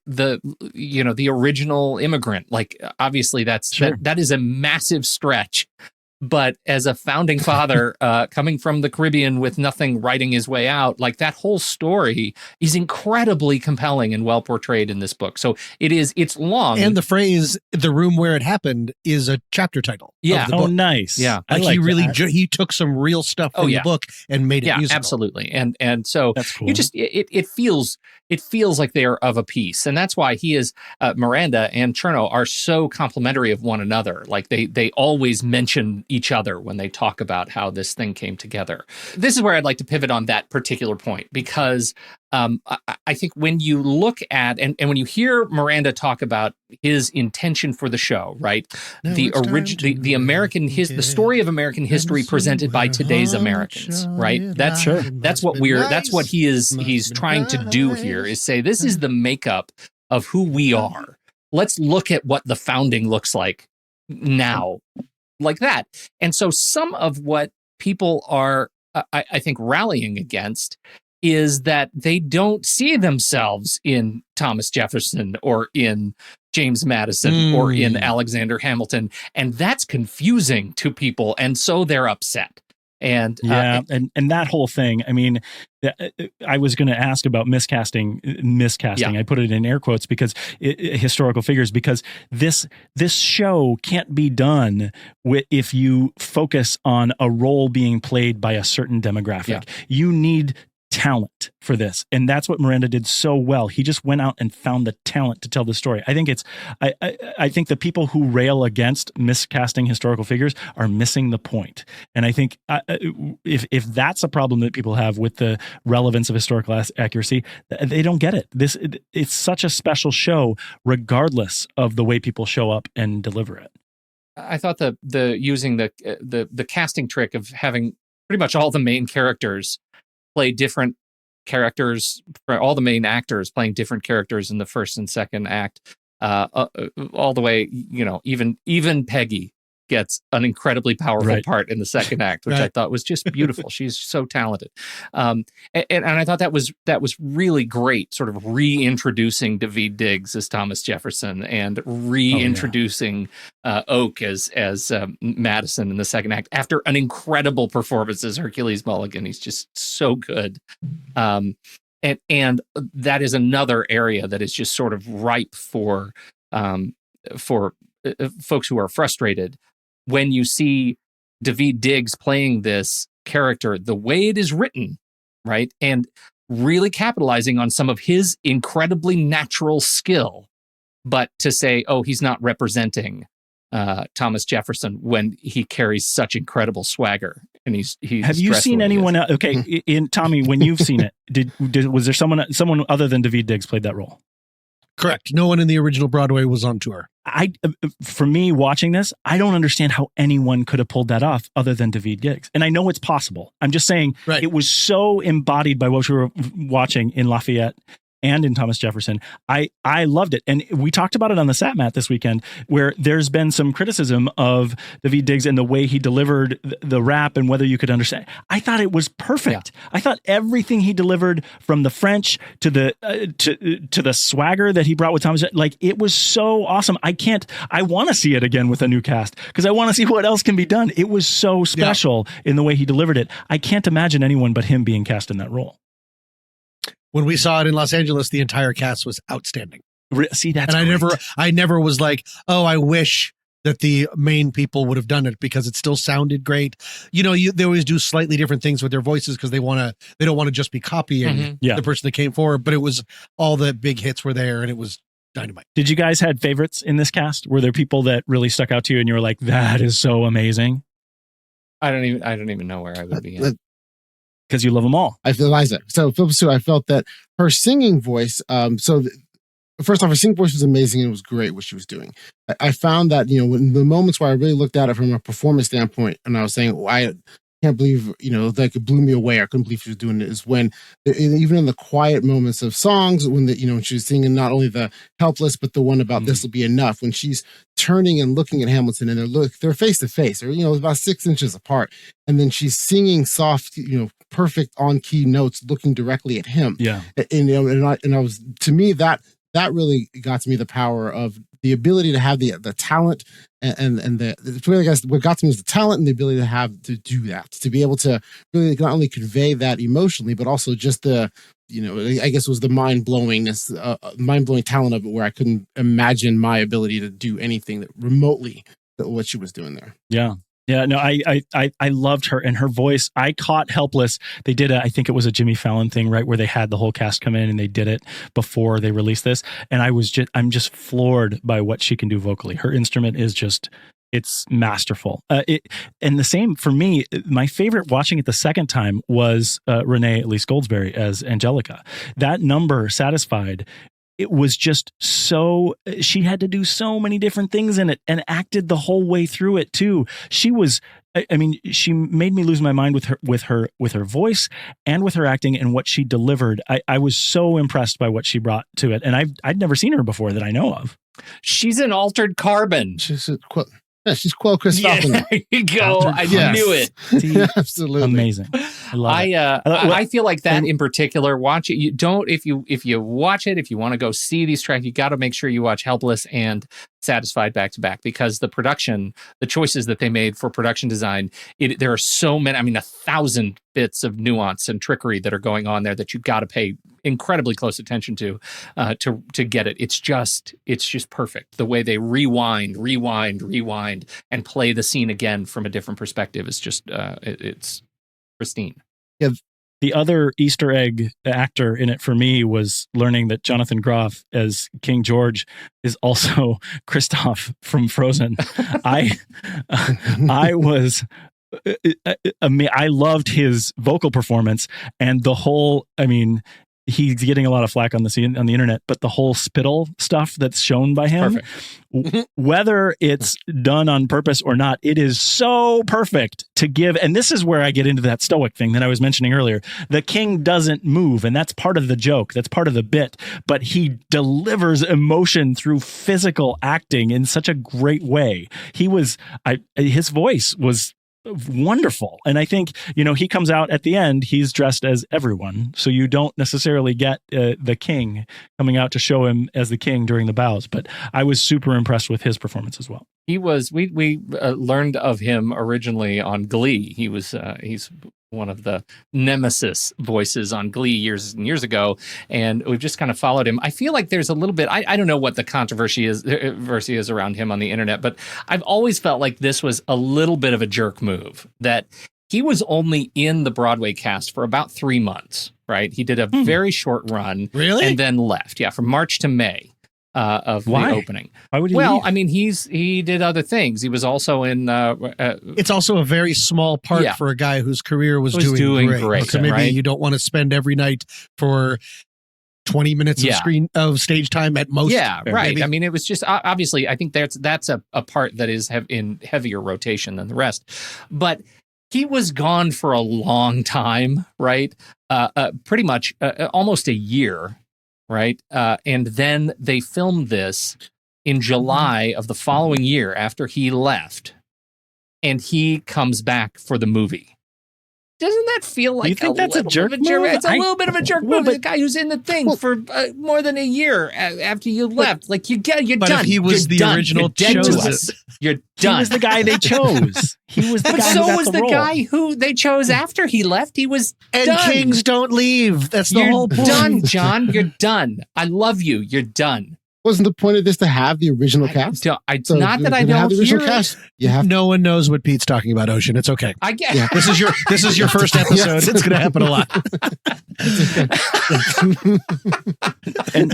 original immigrant. Like, obviously that is a massive stretch. But as a founding father coming from the Caribbean with nothing writing his way out, like, that whole story is incredibly compelling and well portrayed in this book. So it's long. And the phrase "the room where it happened" is a chapter title. Yeah. Of the book. Oh, nice. Yeah. Like, he really he took some real stuff from the book and made it musical. Absolutely. And so that's cool. you just it feels like they are of a piece, and that's why he is Miranda and Chernow are so complimentary of one another. Like, they always mention each other when they talk about how this thing came together. This is where I'd like to pivot on that particular point, because I think when you look at and when you hear Miranda talk about his intention for the show, right? The story of American history presented by today's Americans, right? That's what he's trying to do here, is say, this is the makeup of who we are. Let's look at what the founding looks like now, like that. And so some of what people are, I think, rallying against is that they don't see themselves in Thomas Jefferson or in James Madison or in Alexander Hamilton. And that's confusing to people. And so they're upset. And and that whole thing, I mean, I was going to ask about miscasting. Yeah. I put it in air quotes because historical figures, because this show can't be done if you focus on a role being played by a certain demographic. Yeah. You need talent for this, and that's what Miranda did so well. He just went out and found the talent to tell the story. I think I think the people who rail against miscasting historical figures are missing the point. And I think if that's a problem that people have with the relevance of historical accuracy, they don't get it. It's such a special show, regardless of the way people show up and deliver it. I thought the using the casting trick of having pretty much all the main characters play different characters, all the main actors playing different characters in the first and second act, all the way, even Peggy gets an incredibly powerful part in the second act, which I thought was just beautiful. She's so talented. And I thought that was really great, sort of reintroducing Daveed Diggs as Thomas Jefferson and reintroducing Oak as Madison in the second act after an incredible performance as Hercules Mulligan. He's just so good. And that is another area that is just sort of ripe for folks who are frustrated when you see Daveed Diggs playing this character the way it is written, right? And really capitalizing on some of his incredibly natural skill, but to say, oh, he's not representing Thomas Jefferson when he carries such incredible swagger. And he's have you seen anyone else? Okay, in Tommy, when you've seen it, was there someone other than Daveed Diggs played that role? Correct. No one in the original Broadway was on tour. For me watching this, I don't understand how anyone could have pulled that off other than Daveed Diggs. And I know it's possible. I'm just saying it was so embodied by what we were watching in Lafayette and in Thomas Jefferson. I loved it. And we talked about it on the SatMat this weekend, where there's been some criticism of Daveed Diggs and the way he delivered the rap and whether you could understand. I thought it was perfect. Yeah. I thought everything he delivered, from the French to the swagger that he brought with Thomas, like, it was so awesome. I want to see it again with a new cast because I want to see what else can be done. It was so special in the way he delivered it. I can't imagine anyone but him being cast in that role. When we saw it in Los Angeles, the entire cast was outstanding. See, that's and great. I never was like, oh, I wish that the main people would have done it, because it still sounded great. They always do slightly different things with their voices because they don't want to just be copying the person that came forward. But it was all the big hits were there, and it was dynamite. Did you guys had favorites in this cast? Were there people that really stuck out to you and you were like, that is so amazing? I don't even know where I would be in. Because you love them all. I feel Eliza. So Philip Sue, I felt that her singing voice, first off, her singing voice was amazing and it was great what she was doing. I found that, when the moments where I really looked at it from a performance standpoint, and I was saying, can't believe, like it blew me away. I couldn't believe she was doing it, is when, even in the quiet moments of songs, when she's singing not only the Helpless, but the one about This'll Be Enough, when she's turning and looking at Hamilton, and they're face to face, or, about 6 inches apart. And then she's singing soft, perfect on key notes, looking directly at him. Yeah. And I was, to me, that really got to me, the power of the ability to have the talent and really, guys, what got to me was the talent and the ability to do that, to be able to really not only convey that emotionally, but also just the, I guess it was the mind blowing talent of it, where I couldn't imagine my ability to do anything that remotely what she was doing there. Yeah. Yeah, no, I loved her and her voice. I caught Helpless. They did I think it was a Jimmy Fallon thing, right, where they had the whole cast come in and they did it before they released this. And I'm just floored by what she can do vocally. Her instrument is it's masterful. And the same for me. My favorite watching it the second time was Renee Elise Goldsberry as Angelica. That number, Satisfied, it was just so, she had to do so many different things in it and acted the whole way through it too. She was, she made me lose my mind with her voice and with her acting and what she delivered. I was so impressed by what she brought to it. And I'd never seen her before that I know of. She's an Altered Carbon. She's Quell Chris Falcon. There you go. I knew it. Absolutely amazing. I love it. I feel like that in particular. Watch it. You don't if you watch it, if you want to go see these tracks, you got to make sure you watch Helpless and Satisfied back to back, because the production, the choices that they made for production design, there are so many. 1,000 bits of nuance and trickery that are going on there that you got to pay incredibly close attention to get it. It's just perfect. The way they rewind, and play the scene again from a different perspective is just it's pristine. Yeah. The other Easter egg actor in it for me was learning that Jonathan Groff as King George is also Kristoff from Frozen. I loved his vocal performance and the whole, he's getting a lot of flack on the internet, but the whole spittle stuff that's shown by him, whether it's done on purpose or not, it is so perfect to give. And this is where I get into that stoic thing that I was mentioning earlier. The king doesn't move, and that's part of the joke. That's part of the bit, but he delivers emotion through physical acting in such a great way. His voice was wonderful. And I think, he comes out at the end, he's dressed as everyone. So you don't necessarily get the king coming out to show him as the king during the bows. But I was super impressed with his performance as well. He was, we learned of him originally on Glee. He's one of the nemesis voices on Glee years and years ago, and we've just kind of followed him. I feel like there's a little bit, I don't know what the controversy is around him on the internet, but I've always felt like this was a little bit of a jerk move, that he was only in the Broadway cast for about 3 months, right? He did a very short run. Really? And then left. Yeah, from March to May. Of the opening. Why would he leave? He did other things. He was also in it's also a very small part for a guy whose career was doing great. So maybe you don't want to spend every night for 20 minutes of stage time at most. Yeah, right. Maybe. It was just obviously I think that's a part that is in heavier rotation than the rest. But he was gone for a long time, right? Pretty much almost a year. Right. And then they filmed this in July of the following year after he left. And he comes back for the movie. Doesn't that feel like a jerk move? It's a little bit of a jerk move. The guy who's in the thing for more than a year after you left. Like, you're done. But if he was the original chosen, you're done. He was the guy they chose. He was the guy who got was the role. guy who they chose after he left. He was and done. Kings don't leave. That's the whole point. You're done, John. You're done. I love you. You're done. Wasn't the point of this to have the original cast? Not that I don't hear it. No one knows what Pete's talking about, Ocean. It's okay. I get. Yeah. This is your first episode. It's going to happen a lot. And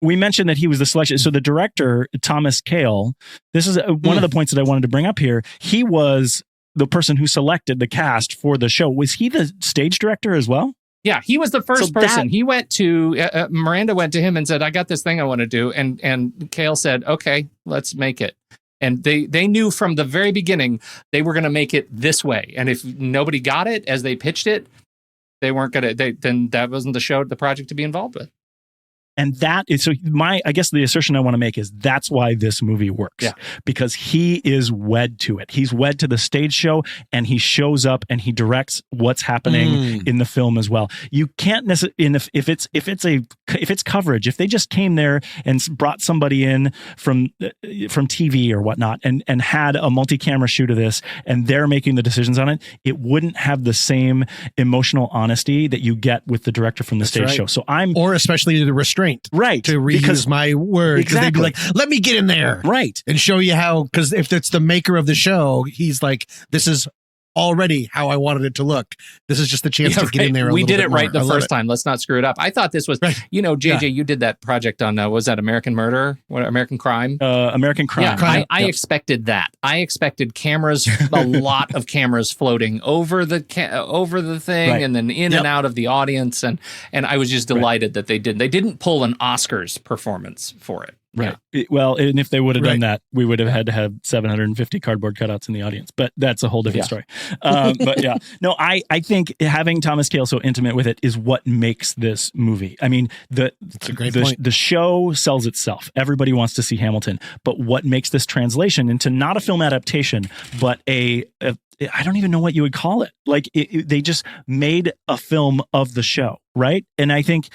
we mentioned that he was the selection. So the director, Thomas Kail, this is one of the points that I wanted to bring up here. He was the person who selected the cast for the show. Was he the stage director as well? Yeah, he was the first person. He went to Miranda went to him and said, "I got this thing I want to do," and Kail said, "Okay, let's make it." And they knew from the very beginning they were going to make it this way. And if nobody got it as they pitched it, they weren't going to. Then that wasn't the project to be involved with. And that is, so I guess the assertion I want to make is that's why this movie works. Yeah. Because he is wed to it. He's wed to the stage show, and he shows up and he directs what's happening in the film as well. You can't necessarily, if it's coverage, if they just came there and brought somebody in from TV or whatnot and had a multi-camera shoot of this and they're making the decisions on it, it wouldn't have the same emotional honesty that you get with the director from the stage show. So or especially the restraint. Right. To reuse my word. Because they'd be like, let me get in there. Right. And show you how, because if it's the maker of the show, he's like, this is already how I wanted it to look. This is just the chance to get in there. We did it right the first time. Let's not screw it up. I thought this was, JJ, you did that project on, was that American Murder? American Crime? American Crime. Yeah, I expected that. I expected cameras, a lot of cameras floating over the thing and then in and out of the audience. And I was just delighted that they didn't. They didn't pull an Oscars performance for it. Right. Yeah. Well, and if they would have done that, we would have had to have 750 cardboard cutouts in the audience. But that's a whole different story. But yeah, no, I think having Thomas Kail so intimate with it is what makes this movie. I mean, that's a great point. The show sells itself. Everybody wants to see Hamilton. But what makes this translation into not a film adaptation, but I don't even know what you would call it. Like they just made a film of the show, right? And I think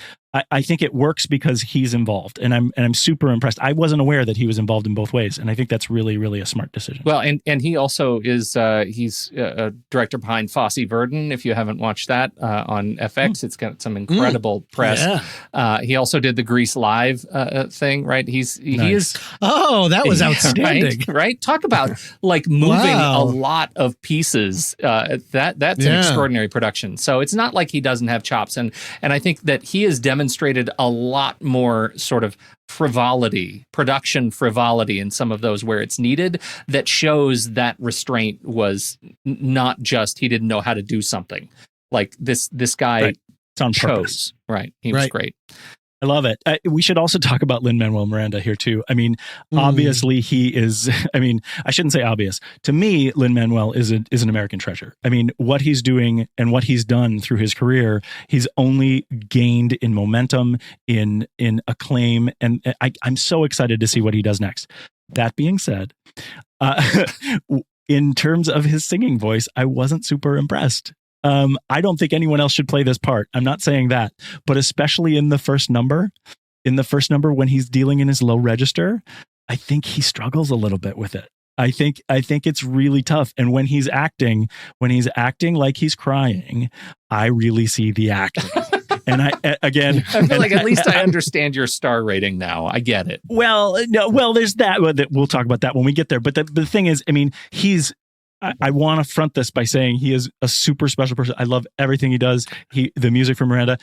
it works because he's involved, and I'm super impressed. I wasn't aware that he was involved in both ways, and I think that's really, really a smart decision. Well, and he also is he's a director behind Fosse Verdon. If you haven't watched that on FX, it's got some incredible press. Yeah. He also did the Grease Live thing, right? He is. Oh, that was outstanding, right? Talk about like moving a lot of pieces. That's an extraordinary production. So it's not like he doesn't have chops, and I think that he has demonstrated a lot more sort of production frivolity in some of those where it's needed, that shows that restraint was not just he didn't know how to do something. Like this guy chose. Right. He was great. I love it. We should also talk about Lin-Manuel Miranda here too. I mean, obviously he is, I shouldn't say obvious. To me, Lin-Manuel is an American treasure. I mean, what he's doing and what he's done through his career, he's only gained in momentum, in acclaim. And I'm so excited to see what he does next. That being said, in terms of his singing voice, I wasn't super impressed. I don't think anyone else should play this part. I'm not saying that, but especially in the first number when he's dealing in his low register, I think he struggles a little bit with it. I think it's really tough. And when he's acting like he's crying, I really see the acting. And I feel like at least I understand your star rating now. I get it. Well, there's that. We'll talk about that when we get there. But the thing is, I mean, I want to front this by saying he is a super special person. I love everything he does. The music from Miranda.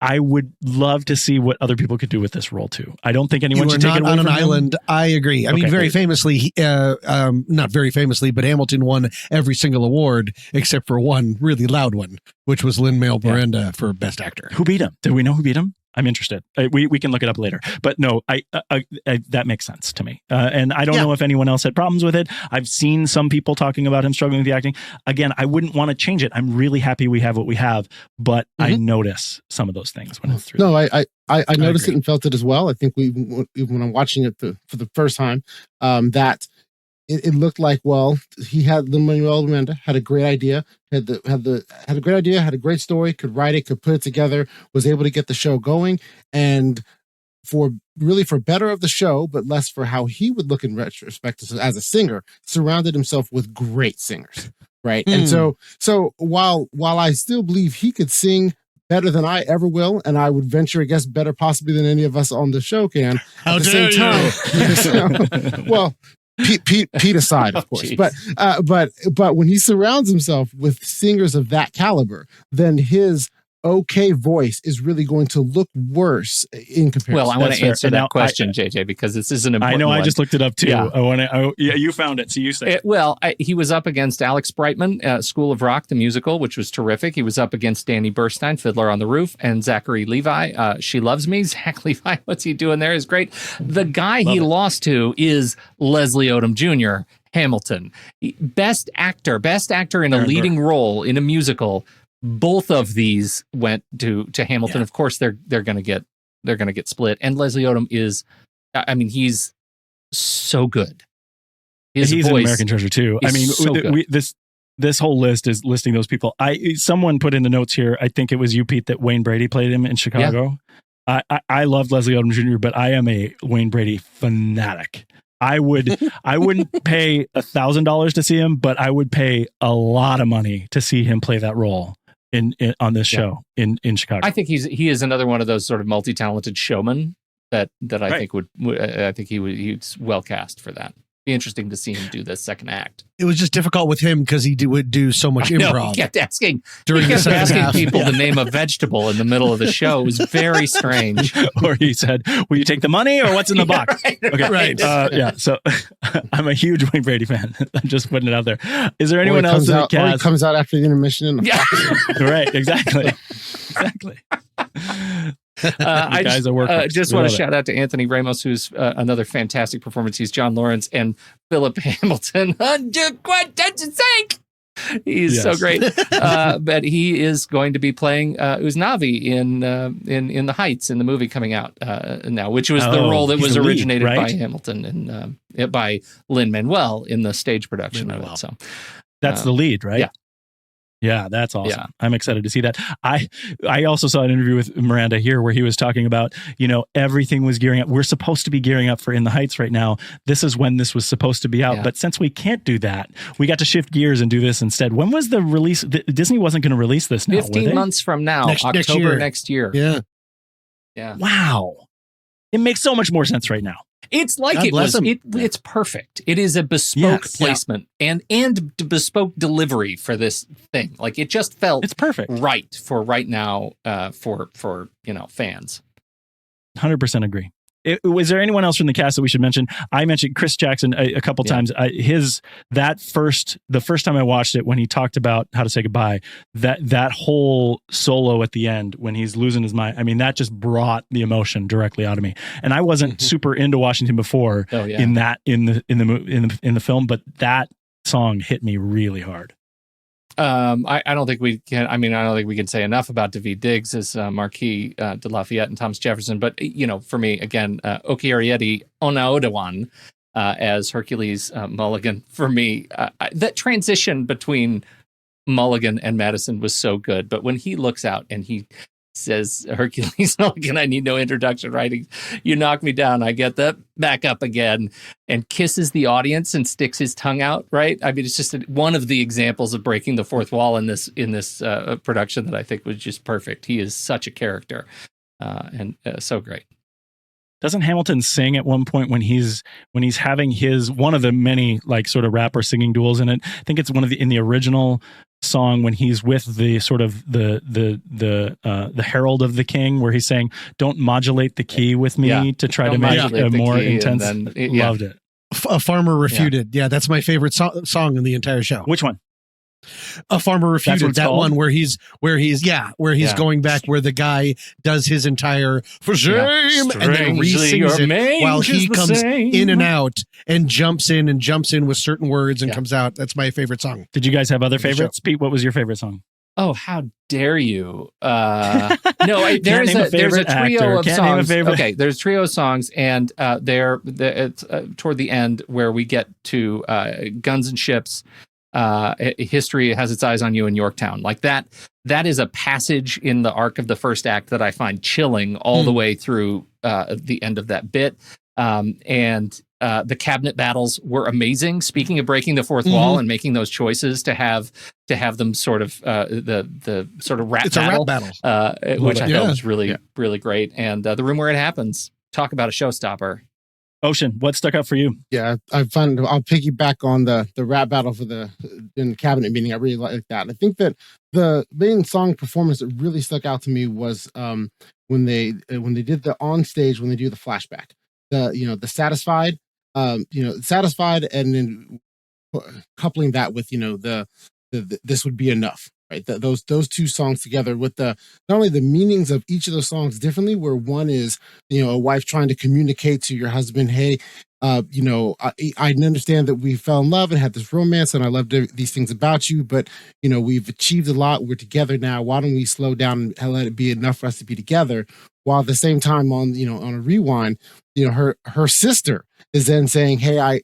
I would love to see what other people could do with this role too. I don't think anyone should take it away on from an him. island. I agree. I mean, very famously, not very famously, but Hamilton won every single award except for one really loud one, which was Lin-Manuel Miranda for Best Actor. Who beat him? Do we know who beat him? I'm interested. We can look it up later. But no, that makes sense to me. And I don't know if anyone else had problems with it. I've seen some people talking about him struggling with the acting. Again, I wouldn't want to change it. I'm really happy we have what we have, but I notice some of those things when it's through. No, I noticed it and felt it as well. I think when I'm watching it for the first time, that it looked like, well, he had Lin-Manuel Miranda had a great idea, had a great story, could write it, could put it together, was able to get the show going, and for better of the show, but less for how he would look in retrospect as a singer, surrounded himself with great singers, right? And so while I still believe he could sing better than I ever will, and I would venture a guess better possibly than any of us on the show can. How dare you? Well, Pete aside, of course, but when he surrounds himself with singers of that caliber, then his okay voice is really going to look worse in comparison. Well, I want to answer that now, question, JJ, because this is an important I know. one. I just looked it up too. Yeah. Yeah, you found it, so you say. He was up against Alex Brightman, School of Rock, the musical, which was terrific. He was up against Danny Burstein, Fiddler on the Roof, and Zachary Levi, She Loves Me. Zach Levi, what's he doing there is great. The guy he lost to is Leslie Odom Jr., Hamilton. Best actor in a leading role in a musical. Both of these went to Hamilton. Yeah. Of course, they're going to get split. And Leslie Odom is, I mean, he's so good. He's an American treasure too. I mean, so this whole list is listing those people. Someone put in the notes here. I think it was you, Pete, that Wayne Brady played him in Chicago. Yeah. I loved Leslie Odom Jr., but I am a Wayne Brady fanatic. I wouldn't pay $1,000 to see him, but I would pay a lot of money to see him play that role on this show in Chicago. I think he is another one of those sort of multi-talented showmen that I think he's well cast for that. Be interesting to see him do the second act. It was just difficult with him because he would do so much improv. He kept asking half. people to name a vegetable in the middle of the show. It was very strange. Or he said, "Will you take the money or what's in the box?" Right. Yeah. So I'm a huge Wayne Brady fan. I'm just putting it out there. Is there anyone else in the cast? Or he comes out after the intermission in the box. Right. Exactly. I just want to shout out to Anthony Ramos, who's another fantastic performance. He's John Lawrence and Philip Hamilton. He's so great. But he is going to be playing Usnavi in The Heights in the movie coming out now, which was the role that was originated by Hamilton and by Lin-Manuel in the stage production of it. So that's the lead, right? Yeah. Yeah, that's awesome. Yeah. I'm excited to see that. I also saw an interview with Miranda here where he was talking about, everything was gearing up. We're supposed to be gearing up for In the Heights right now. This is when this was supposed to be out. Yeah. But since we can't do that, we got to shift gears and do this instead. When was the release? Disney wasn't going to release this now, 15 months from now, October next year. Yeah. Yeah. Wow. It makes so much more sense right now. It's like it's perfect. It is a bespoke placement and bespoke delivery for this thing. Like it just felt it's perfect right for right now for fans. 100% agree. Was there anyone else from the cast that we should mention? I mentioned Chris Jackson a couple times. The first time I watched it, when he talked about how to say goodbye, that whole solo at the end when he's losing his mind. I mean, that just brought the emotion directly out of me. And I wasn't super into Washington before in the film, but that song hit me really hard. I don't think we can. I mean, I don't think we can say enough about Daveed Diggs as Marquis de Lafayette and Thomas Jefferson. But for me, again, Okiarieti Onaodawan as Hercules Mulligan. For me, that transition between Mulligan and Madison was so good. But when he looks out and he says, Hercules Mulligan, I need no introduction, right? You knock me down, I get that back up again, and kisses the audience and sticks his tongue out, right? I mean, it's just one of the examples of breaking the fourth wall in this production that I think was just perfect. He is such a character and so great. Doesn't Hamilton sing at one point when he's having one of the many like sort of rapper singing duels in it? I think it's in the original song when he's with the sort of the herald of the king, where he's saying, "Don't modulate the key with me to try to make a more intense." Loved it. A Farmer Refuted. Yeah, that's my favorite song in the entire show. Which one? A Farmer Refuted. That one where he's going back where the guy does his entire for shame and then re-sings it while he comes in and out and jumps in with certain words and comes out. That's my favorite song. Did you guys have other favorites? Pete, what was your favorite song? Oh, how dare you? No, there's a trio of songs. Okay, there's a trio of songs, and it's toward the end where we get to Guns and Ships. History has its eyes on you in Yorktown. Like that is a passage in the arc of the first act that I find chilling all the way through the end of that bit. And the cabinet battles were amazing. Speaking of breaking the fourth wall and making those choices to have them sort of the sort of rap battle, which I thought was really great. And the room where it happens. Talk about a showstopper. Ocean, what stuck out for you? Yeah, I find I'll piggyback on the rap battle in the cabinet meeting. I really like that. I think that the main song performance that really stuck out to me was when they did the on stage, when they do the flashback, the satisfied, satisfied, and then coupling that with the this would be enough. Right, those two songs together with not only the meanings of each of those songs differently, where one is a wife trying to communicate to your husband, hey, I understand that we fell in love and had this romance, and I loved these things about you, but we've achieved a lot. We're together now. Why don't we slow down and let it be enough for us to be together? While at the same time, on a rewind, her sister is then saying, hey, I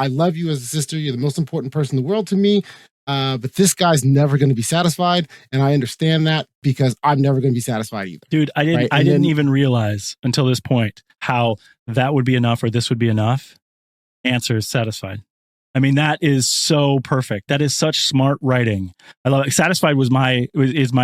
love you as a sister. You're the most important person in the world to me. But this guy's never going to be satisfied, and I understand that because I'm never going to be satisfied either. Dude, I didn't even realize until this point how that would be enough or this would be enough. Answer is satisfied. I mean, that is so perfect. That is such smart writing. I love it. Satisfied is my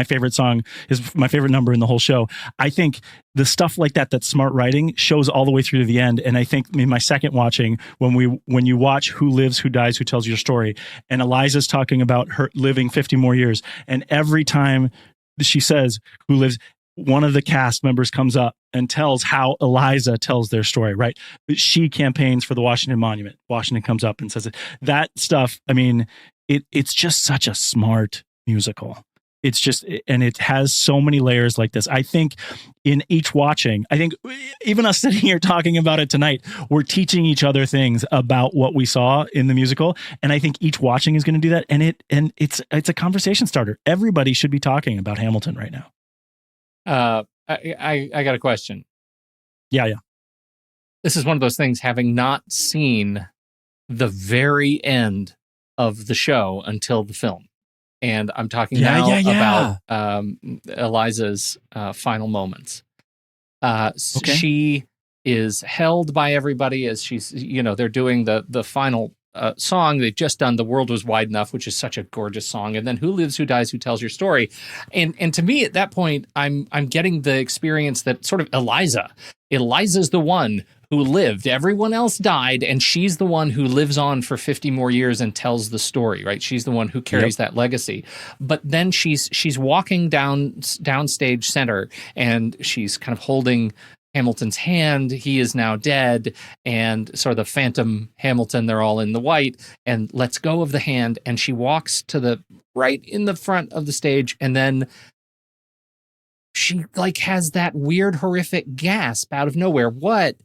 favorite song, is my favorite number in the whole show. I think the stuff like that's smart writing shows all the way through to the end. And I think in my second watching, when you watch Who Lives, Who Dies, Who Tells Your Story, and Eliza's talking about her living 50 more years. And every time she says who lives, one of the cast members comes up and tells how Eliza tells their story, right? She campaigns for the Washington Monument. Washington comes up and says it. That stuff, I mean, it's just such a smart musical. It's just, and it has so many layers like this. I think in each watching, I think even us sitting here talking about it tonight, we're teaching each other things about what we saw in the musical. And I think each watching is going to do that. And it's a conversation starter. Everybody should be talking about Hamilton right now. I got a question. Yeah. This is one of those things, having not seen the very end of the show until the film. And I'm talking now about Eliza's final moments. Okay. She is held by everybody as she's, they're doing the final song. They've just done The World Was Wide Enough, which is such a gorgeous song. And then Who Lives, Who Dies, Who Tells Your Story. And to me, at that point, I'm getting the experience that sort of Eliza's the one who lived. Everyone else died, and she's the one who lives on for 50 more years and tells the story, right? She's the one who carries that legacy. But then she's walking downstage center, and she's kind of holding Hamilton's hand. He is now dead, and sort of the phantom Hamilton, they're all in the white, and lets go of the hand, and she walks to the right in the front of the stage, and then she has that weird, horrific gasp out of nowhere. What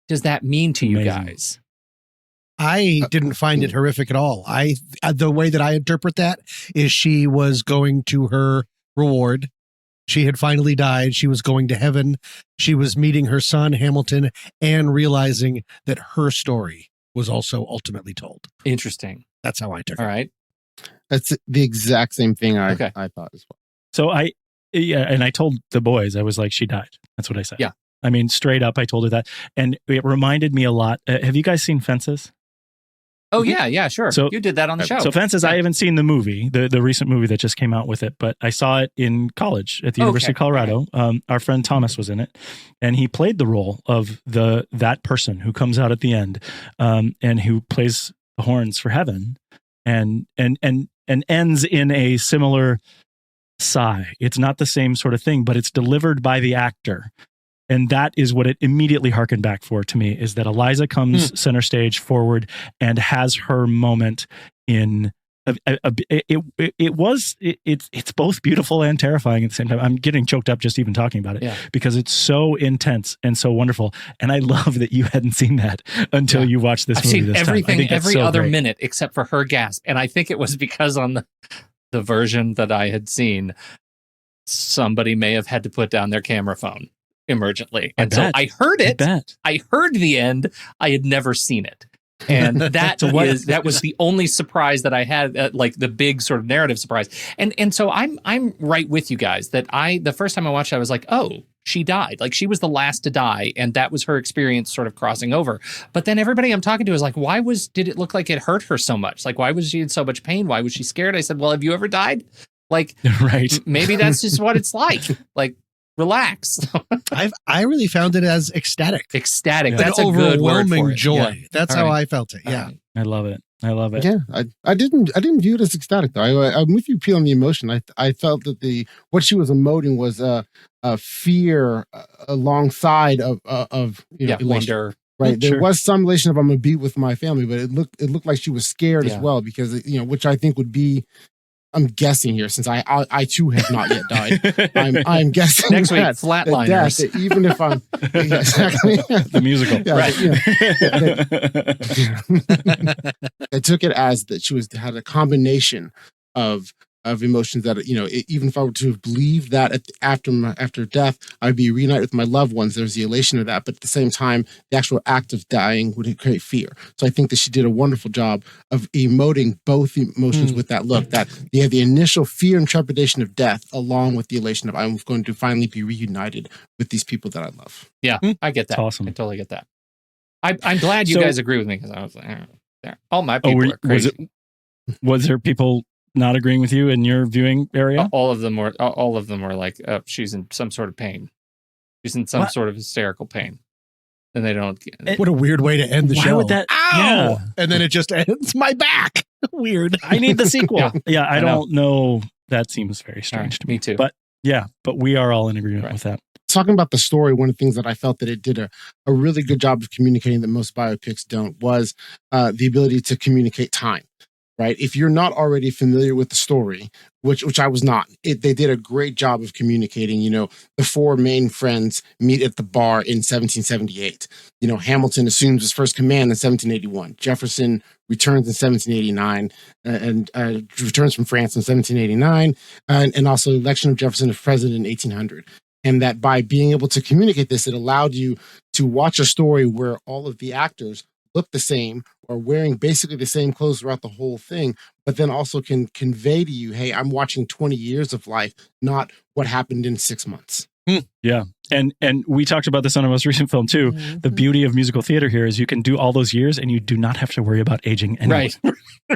does that mean to you guys? I didn't find it horrific at all. The way that I interpret that is she was going to her reward. She had finally died. She was going to heaven. She was meeting her son, Hamilton, and realizing that her story was also ultimately told. Interesting. That's how I took it. All right. That's the exact same thing I thought as well. So and I told the boys, I was like, she died. That's what I said. Yeah. I mean, straight up, I told her that. And it reminded me a lot. Have you guys seen Fences? Oh, yeah, sure. So you did that on the show. So Fences, I haven't seen the movie, the recent movie that just came out with it, but I saw it in college at the University of Colorado. Right. Our friend Thomas was in it, and he played the role of that person who comes out at the end, and who plays the horns for heaven, and ends in a similar sigh. It's not the same sort of thing, but it's delivered by the actor. And that is what it immediately harkened back for to me, is that Eliza comes center stage forward and has her moment in it's both beautiful and terrifying at the same time. I'm getting choked up just even talking about it because it's so intense and so wonderful. And I love that you hadn't seen that until you watched this movie this time. I've seen everything every other minute except for her gasp. And I think it was because on the version that I had seen, somebody may have had to put down their camera phone emergently. And so I heard it. I heard the end. I had never seen it. And that was the only surprise that I had, the big sort of narrative surprise. And so I'm right with you guys that the first time I watched it, I was like, oh, she died. Like, she was the last to die, and that was her experience sort of crossing over. But then everybody I'm talking to is like, did it look like it hurt her so much? Like, why was she in so much pain? Why was she scared? I said, well, have you ever died? Like, right. Maybe that's just what it's like. Like, relax. I really found it as ecstatic. Ecstatic. An That's a good word for overwhelming it. joy. Yeah. That's All how right. I felt it. Yeah. I love it. I love it. Yeah, I didn't view it as ecstatic though. I'm with you, Peel, on the emotion. I felt that what she was emoting was a fear alongside of elation. Wonder. Right, there Sure. was some relation of I'm gonna be with my family, but it looked like she was scared as well because which I think would be. I'm guessing here since I too have not yet died. I'm guessing Next week, that Flatliners. that even if I'm exactly The musical. Right. I took it as that she had a combination of emotions that even if I were to have believed that after death I'd be reunited with my loved ones, there's the elation of that, but at the same time the actual act of dying would create fear. So I think that she did a wonderful job of emoting both emotions with that look, that you have the initial fear and trepidation of death along with the elation of I'm going to finally be reunited with these people that I love. Yeah, I get that. That's awesome. I totally get that. I'm glad you guys agree with me because I was like, there. All my people are crazy. Was there people not agreeing with you in your viewing area? All of them were like, she's in some sort of pain. She's in some sort of hysterical pain. And they don't. What a weird way to end the show. Would that? Ow! Yeah. And then it just ends my back. Weird. I need the sequel. Yeah, I don't know. That seems very strange to me. Me too. But we are all in agreement with that. Talking about the story, one of the things that I felt that it did a really good job of communicating that most biopics don't was the ability to communicate time. Right. If you're not already familiar with the story, which I was not, they did a great job of communicating. The four main friends meet at the bar in 1778. Hamilton assumes his first command in 1781. Jefferson returns in 1789 and returns from France in 1789, and also election of Jefferson as president in 1800. And that by being able to communicate this, it allowed you to watch a story where all of the actors look the same or wearing basically the same clothes throughout the whole thing, but then also can convey to you, hey, I'm watching 20 years of life, not what happened in 6 months. Yeah. And we talked about this on our most recent film too. Mm-hmm. The beauty of musical theater here is you can do all those years and you do not have to worry about aging anyway.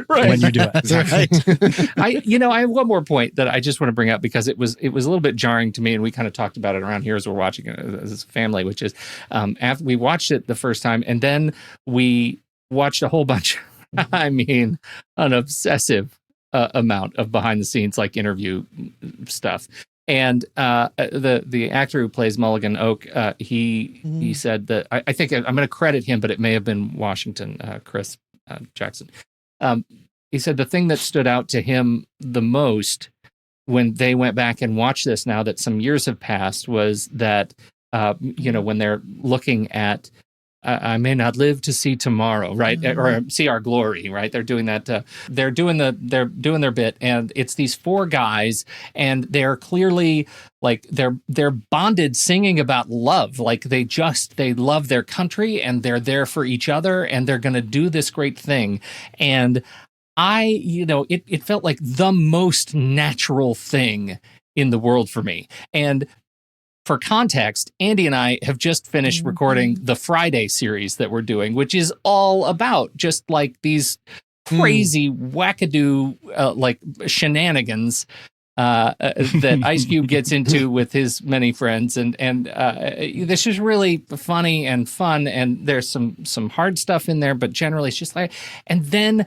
Right. When you do it. Right. I have one more point that I just want to bring up because it was a little bit jarring to me, and we kind of talked about it around here as we're watching it as a family, which is after we watched it the first time and then we watched a whole bunch, an obsessive amount of behind the scenes, like interview stuff. And the actor who plays Mulligan Oak, he said that I think I'm going to credit him, but it may have been Washington, Chris Jackson. He said the thing that stood out to him the most when they went back and watched this, now that some years have passed, was that when they're looking at I may not live to see tomorrow, right? Or see our glory, right? They're doing that. They're doing their bit, and it's these four guys, and they're clearly like they're bonded, singing about love. Like they love their country, and they're there for each other, and they're going to do this great thing. And it felt like the most natural thing in the world for me. And for context, Andy and I have just finished recording the Friday series that we're doing, which is all about just like these crazy wackadoo like shenanigans that Ice Cube gets into with his many friends, and this is really funny and fun, and there's some hard stuff in there, but generally it's just like, and then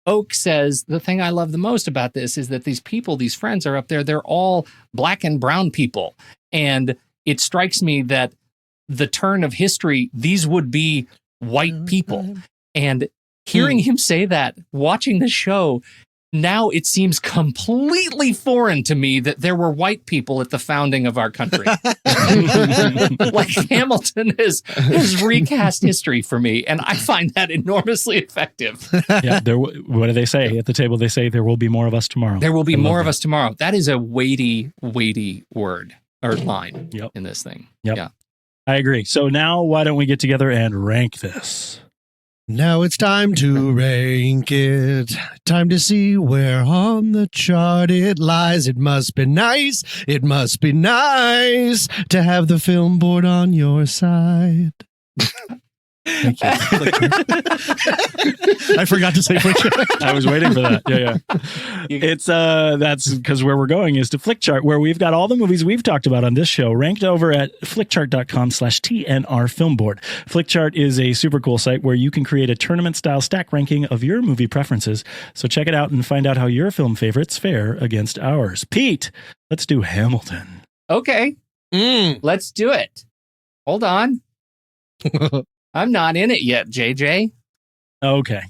Oak says, the thing I love the most about this is that these people, these friends are up there, they're all black and brown people. And it strikes me that the turn of history, these would be white people. And hearing him say that, watching the show, now it seems completely foreign to me that there were white people at the founding of our country. Like Hamilton has recast history for me, and I find that enormously effective. Yeah, what do they say at the table? They say there will be more of us tomorrow. There will be more of us tomorrow. That is a weighty word or line in this thing. Yep. Yeah, I agree. So now why don't we get together and rank this? Now it's time to rank it. Time to see where on the chart it lies. It must be nice. It must be nice to have the film board on your side. Thank you. I forgot to say flick chart. I was waiting for that. Yeah. It's that's because where we're going is to Flickchart, where we've got all the movies we've talked about on this show ranked over at flickchart.com/TNR Film Board. Flickchart is a super cool site where you can create a tournament style stack ranking of your movie preferences. So check it out and find out how your film favorites fare against ours. Pete, let's do Hamilton. Okay. Let's do it. Hold on. I'm not in it yet, JJ. Okay.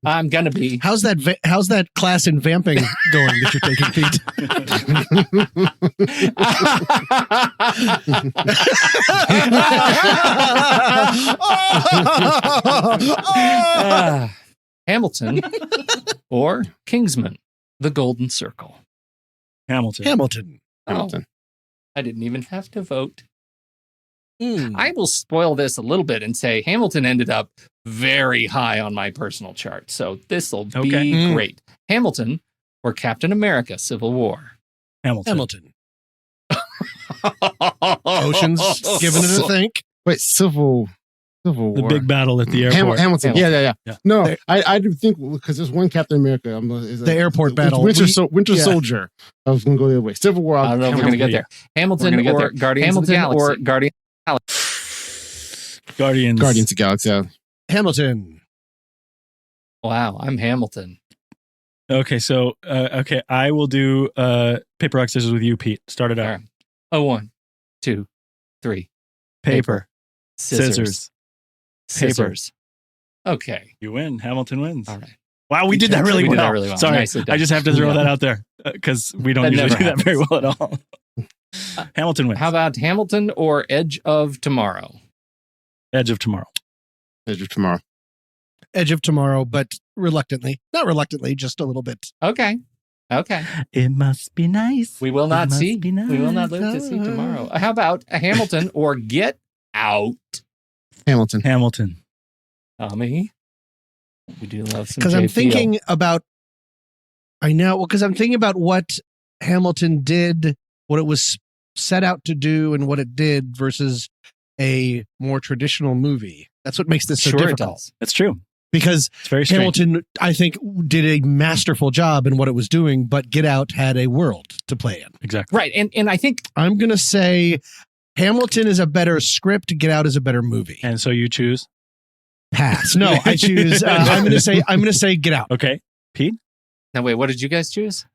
I'm gonna be. How's that class in vamping going that you're taking, Pete? Hamilton or Kingsman, The Golden Circle. Hamilton. I didn't even have to vote. I will spoil this a little bit and say Hamilton ended up very high on my personal chart. So this will be great. Hamilton or Captain America, Civil War? Hamilton. Ocean's giving it a think. Wait, Civil War. The big battle at the airport. Hamilton. Yeah. No, I do think because there's one Captain America. The airport battle. Winter Soldier. I was going to go the other way. Civil War. I don't know if we're going to get there. Hamilton or Guardians of the Galaxy? Guardians of the Galaxy. Hamilton. Wow, I'm Hamilton. Okay, so I will do paper, rock, scissors with you, Pete. Start it out. Right. Oh, 1, 2, 3. Paper, scissors. Okay. You win. Hamilton wins. All right. Wow, we did that really well. Sorry, Nicely done. I just have to throw that out there because we don't usually do that very well at all. Hamilton wins. How about Hamilton or Edge of Tomorrow? Edge of Tomorrow. Edge of Tomorrow. Edge of Tomorrow, but reluctantly. Not reluctantly, just a little bit. Okay. It must be nice. We will not see. Nice. We will not live to see tomorrow. How about a Hamilton or Get Out? Hamilton. Tommy? We do love some Because I'm thinking about what Hamilton did, what it was set out to do, and what it did versus a more traditional movie. That's what makes this so difficult. That's true. Because it's very strange. Hamilton, I think, did a masterful job in what it was doing, but Get Out had a world to play in. Exactly. Right. And I think I'm going to say Hamilton is a better script, Get Out is a better movie. And so you choose? Pass. No, I choose. I'm going to say Get Out. Okay. Pete? Now, wait, what did you guys choose?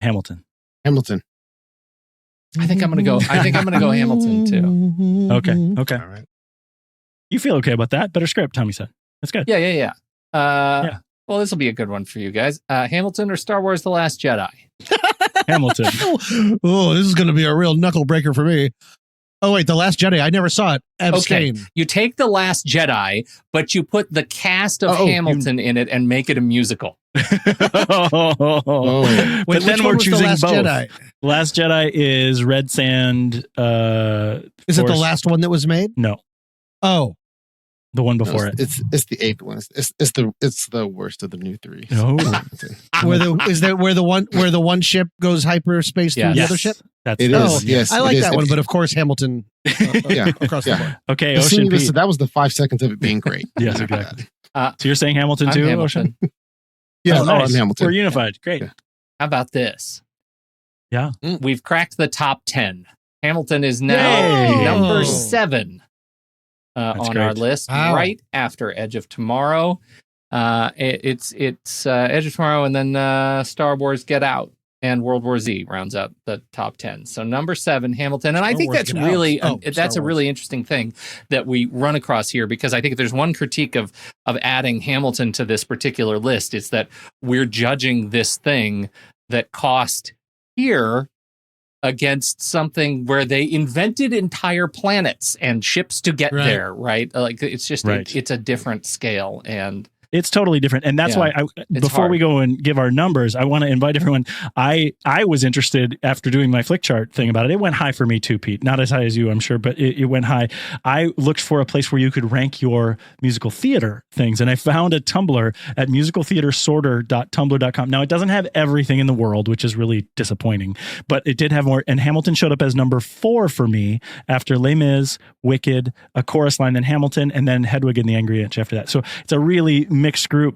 Hamilton. I think I'm going to go Hamilton too. Okay. All right. You feel okay about that? Better script, Tommy said. That's good. Yeah. Well, this will be a good one for you guys. Hamilton or Star Wars: The Last Jedi? Hamilton. Oh, this is going to be a real knuckle breaker for me. Oh, wait, The Last Jedi. I never saw it. Abstain. Okay. You take The Last Jedi, but you put the cast of Hamilton in it and make it a musical. Wait, but then we're choosing Last both. Jedi? Last Jedi is Red Sand. Is it the last one that was made? No. Oh. The one before it. It's the eighth one. It's the worst of the new three. No. where the one ship goes hyperspace through the other ship? Yes. I like that one, but of course Hamilton across the board. Okay, Ocean Pete. That was the 5 seconds of it being great. Yes, exactly. So you're saying Hamilton too, Hamilton. Ocean? Yeah, nice. I'm Hamilton. We're unified. Great. Yeah. How about this? Yeah. We've cracked the top 10. Hamilton is now number 7 on our list, right after Edge of Tomorrow. It's Edge of Tomorrow, and then Star Wars: Get Out and World War Z rounds out the top 10. So number 7, Hamilton, and I think that's really that's a really interesting thing that we run across here, because I think if there's one critique of adding Hamilton to this particular list, it's that we're judging this thing that cost here against something where they invented entire planets and ships to get there, right? Like it's just it's a different scale, and It's totally different. And that's why before hard. we go and give our numbers, I want to invite everyone. I was interested after doing my flick chart thing about it. It went high for me too, Pete. Not as high as you, I'm sure, but it went high. I looked for a place where you could rank your musical theater things. And I found a Tumblr at musicaltheatersorter.tumblr.com. Now, it doesn't have everything in the world, which is really disappointing, but it did have more. And Hamilton showed up as number 4 for me after Les Mis, Wicked, A Chorus Line, then Hamilton, and then Hedwig and the Angry Inch after that. So it's a really mixed group,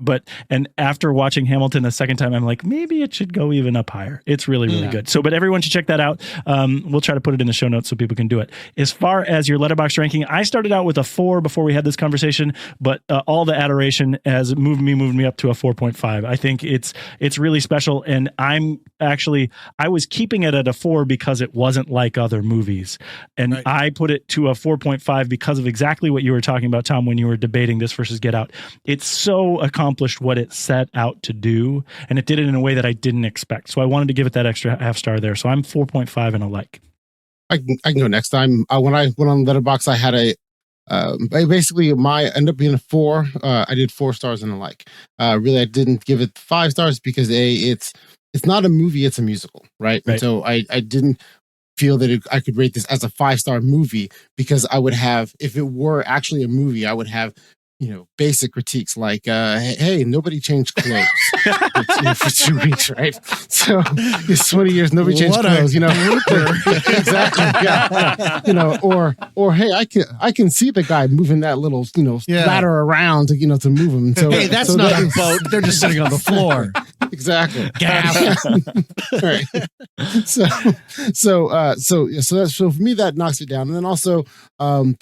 and after watching Hamilton the second time, I'm like, maybe it should go even up higher. It's really, really good. So, but everyone should check that out. We'll try to put it in the show notes so people can do it. As far as your Letterboxd ranking, I started out with a 4 before we had this conversation, but all the adoration has moved me up to a 4.5. I think it's really special, and I was keeping it at a 4 because it wasn't like other movies, and I put it to a 4.5 because of exactly what you were talking about, Tom, when you were debating this versus Get Out. It's so accomplished what it set out to do, and it did it in a way that I didn't expect. So I wanted to give it that extra half star there. So I'm 4.5 and a like. I can go next time. When I went on Letterboxd, I had ended up being a 4. I did 4 stars and a like. Really, I didn't give it 5 stars because it's not a movie, it's a musical, right? And so I didn't feel that I could rate this as a 5-star movie, because I would have, if it were actually a movie, I would have, basic critiques like, hey, nobody changed clothes for 2 weeks, right? So it's 20 years, nobody changed clothes, exactly. Yeah. Or hey, I can see the guy moving that little, ladder around to move him. So hey, that's not a boat. They're just sitting on the floor. Exactly. Right. So for me, that knocks it down. And then also, to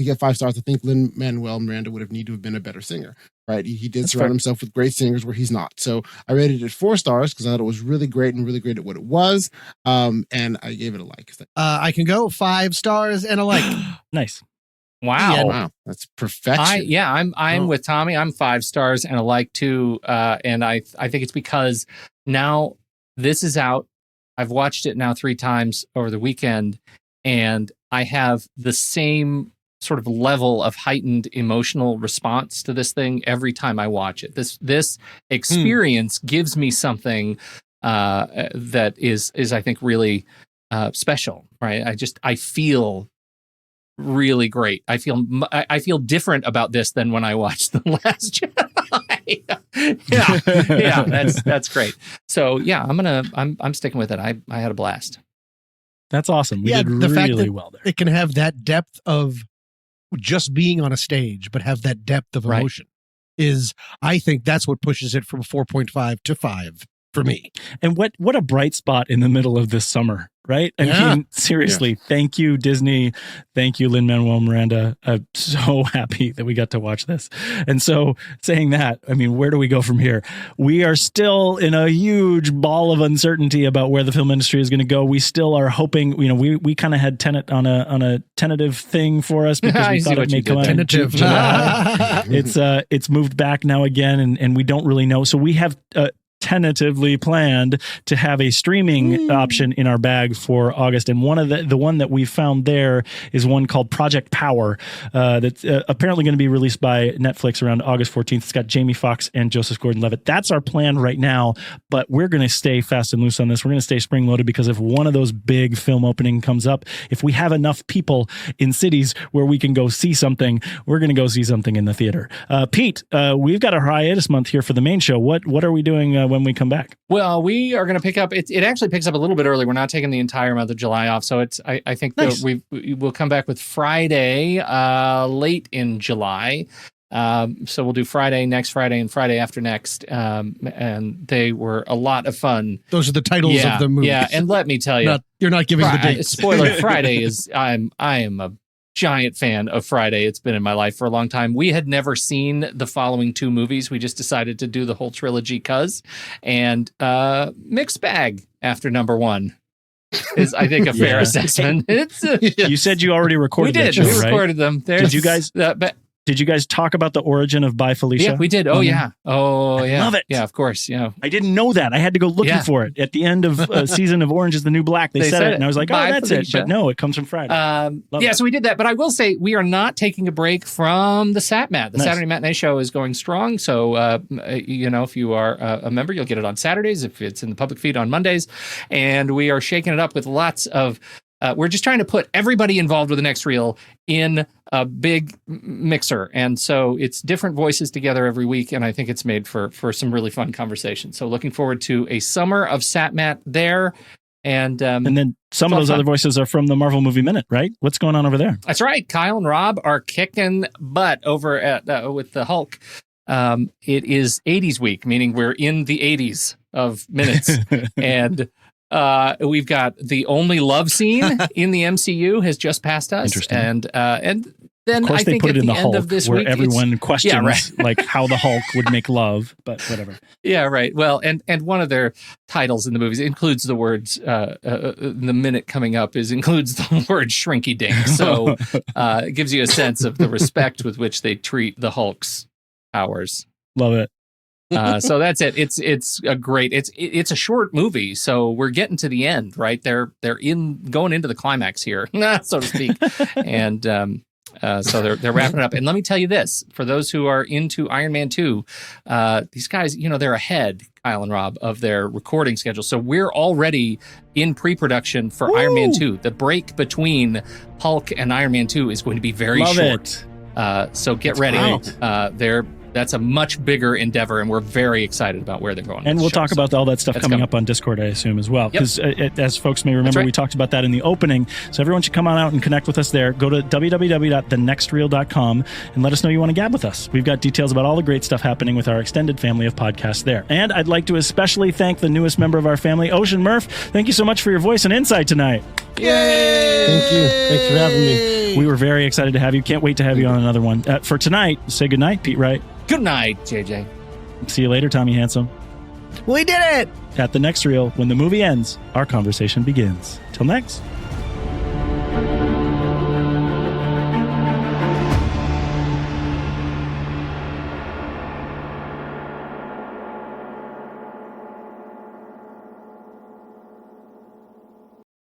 get 5 stars, I think Lin-Manuel Miranda would have needed to have been a better singer, right? He did surround himself with great singers where he's not. So I rated it 4 stars because I thought it was really great and really great at what it was. And I gave it a like. I can go 5 stars and a like. Nice. Wow. Yeah, wow. That's perfection. I'm with Tommy. I'm 5 stars and a like too. And I think it's because now this is out. I've watched it now 3 times over the weekend, and I have the same sort of level of heightened emotional response to this thing every time I watch it. This experience gives me something that is I think really special, right? I feel really great. I feel different about this than when I watched The Last Jedi. yeah, that's great. So yeah, I'm sticking with it. I had a blast. That's awesome. We did the really fact that well there. It can have that depth of just being on a stage, but have that depth of emotion is, I think that's what pushes it from 4.5 to 5 for me. And what a bright spot in the middle of this summer, right? I mean, seriously, thank you, Disney. Thank you, Lin-Manuel Miranda. I'm so happy that we got to watch this. And so saying that, I mean, where do we go from here? We are still in a huge ball of uncertainty about where the film industry is going to go. We still are hoping, we kind of had Tenet on a tentative thing for us because we thought it may come out in July. It's moved back now again, and we don't really know. So we have tentatively planned to have a streaming option in our bag for August, and one of the one that we found there is one called Project Power that's apparently going to be released by Netflix around August 14th. It's got Jamie Foxx and Joseph Gordon-Levitt. That's our plan right now, but we're going to stay fast and loose on this. We're going to stay spring-loaded because if one of those big film opening comes up, if we have enough people in cities where we can go see something, we're going to go see something in the theater. Pete, we've got a hiatus month here for the main show. What are we doing when we come back? Well, we are going to pick up. It actually picks up a little bit early. We're not taking the entire month of July off, so it's. I think nice. We'll come back with Friday late in July. So we'll do Friday, next Friday, and Friday after next. And they were a lot of fun. Those are the titles of the movies. Yeah, and let me tell you, you're not giving the dates. Spoiler: Friday is. I am a giant fan of Friday. It's been in my life for a long time. We had never seen the following 2 movies. We just decided to do the whole trilogy and mixed bag after number 1 is, I think, a fair assessment. You said you already recorded we did. Show, we recorded them. Did you guys? Did you guys talk about the origin of Bye Felicia? Yeah, we did. Oh, yeah. Oh, yeah. Love it. Yeah, of course. Yeah. I didn't know that. I had to go looking for it. At the end of season of Orange is the New Black, they said it. And I was like, Bye, that's Felicia. it. But no, it comes from Friday. So we did that. But I will say we are not taking a break from the SatMat. The Nice. Saturday Matinee Show is going strong. So, if you are a member, you'll get it on Saturdays. If it's in the public feed on Mondays. And we are shaking it up with lots of... we're just trying to put everybody involved with the next reel in a big mixer. And so it's different voices together every week. And I think it's made for some really fun conversations. So looking forward to a summer of SatMat there. And then some of those other voices are from the Marvel Movie Minute, right? What's going on over there? That's right. Kyle and Rob are kicking butt over at with the Hulk. It is 80s week, meaning we're in the 80s of minutes. And we've got the only love scene in the MCU has just passed us. Interesting. And then Of course, I they think put at it in the the end Hulk, of this where week, everyone questions right. like how the Hulk would make love, but whatever. Yeah, right. Well, and one of their titles in the movies includes the words. The minute coming up includes the word "shrinky dink," so it gives you a sense of the respect with which they treat the Hulk's powers. Love it. So that's it. It's a great. It's a short movie, so we're getting to the end, right? They're going into the climax here, so to speak, and so they're wrapping it up. And let me tell you this: for those who are into Iron Man 2, these guys, they're ahead, Kyle and Rob, of their recording schedule. So we're already in pre-production for Iron Man 2. The break between Hulk and Iron Man 2 is going to be very short. So get ready. That's a much bigger endeavor, and we're very excited about where they're going. And we'll talk about all that stuff coming up on Discord, I assume, as well. Because as folks may remember, we talked about that in the opening. So everyone should come on out and connect with us there. Go to www.thenextreel.com and let us know you want to gab with us. We've got details about all the great stuff happening with our extended family of podcasts there. And I'd like to especially thank the newest member of our family, Ocean Murph. Thank you so much for your voice and insight tonight. Yay! Thank you. Thanks for having me. We were very excited to have you. Can't wait to have you on another one. For tonight, say goodnight, Pete Wright. Good night, JJ. See you later, Tommy Handsome. We did it! At the next reel, when the movie ends, our conversation begins. Till next.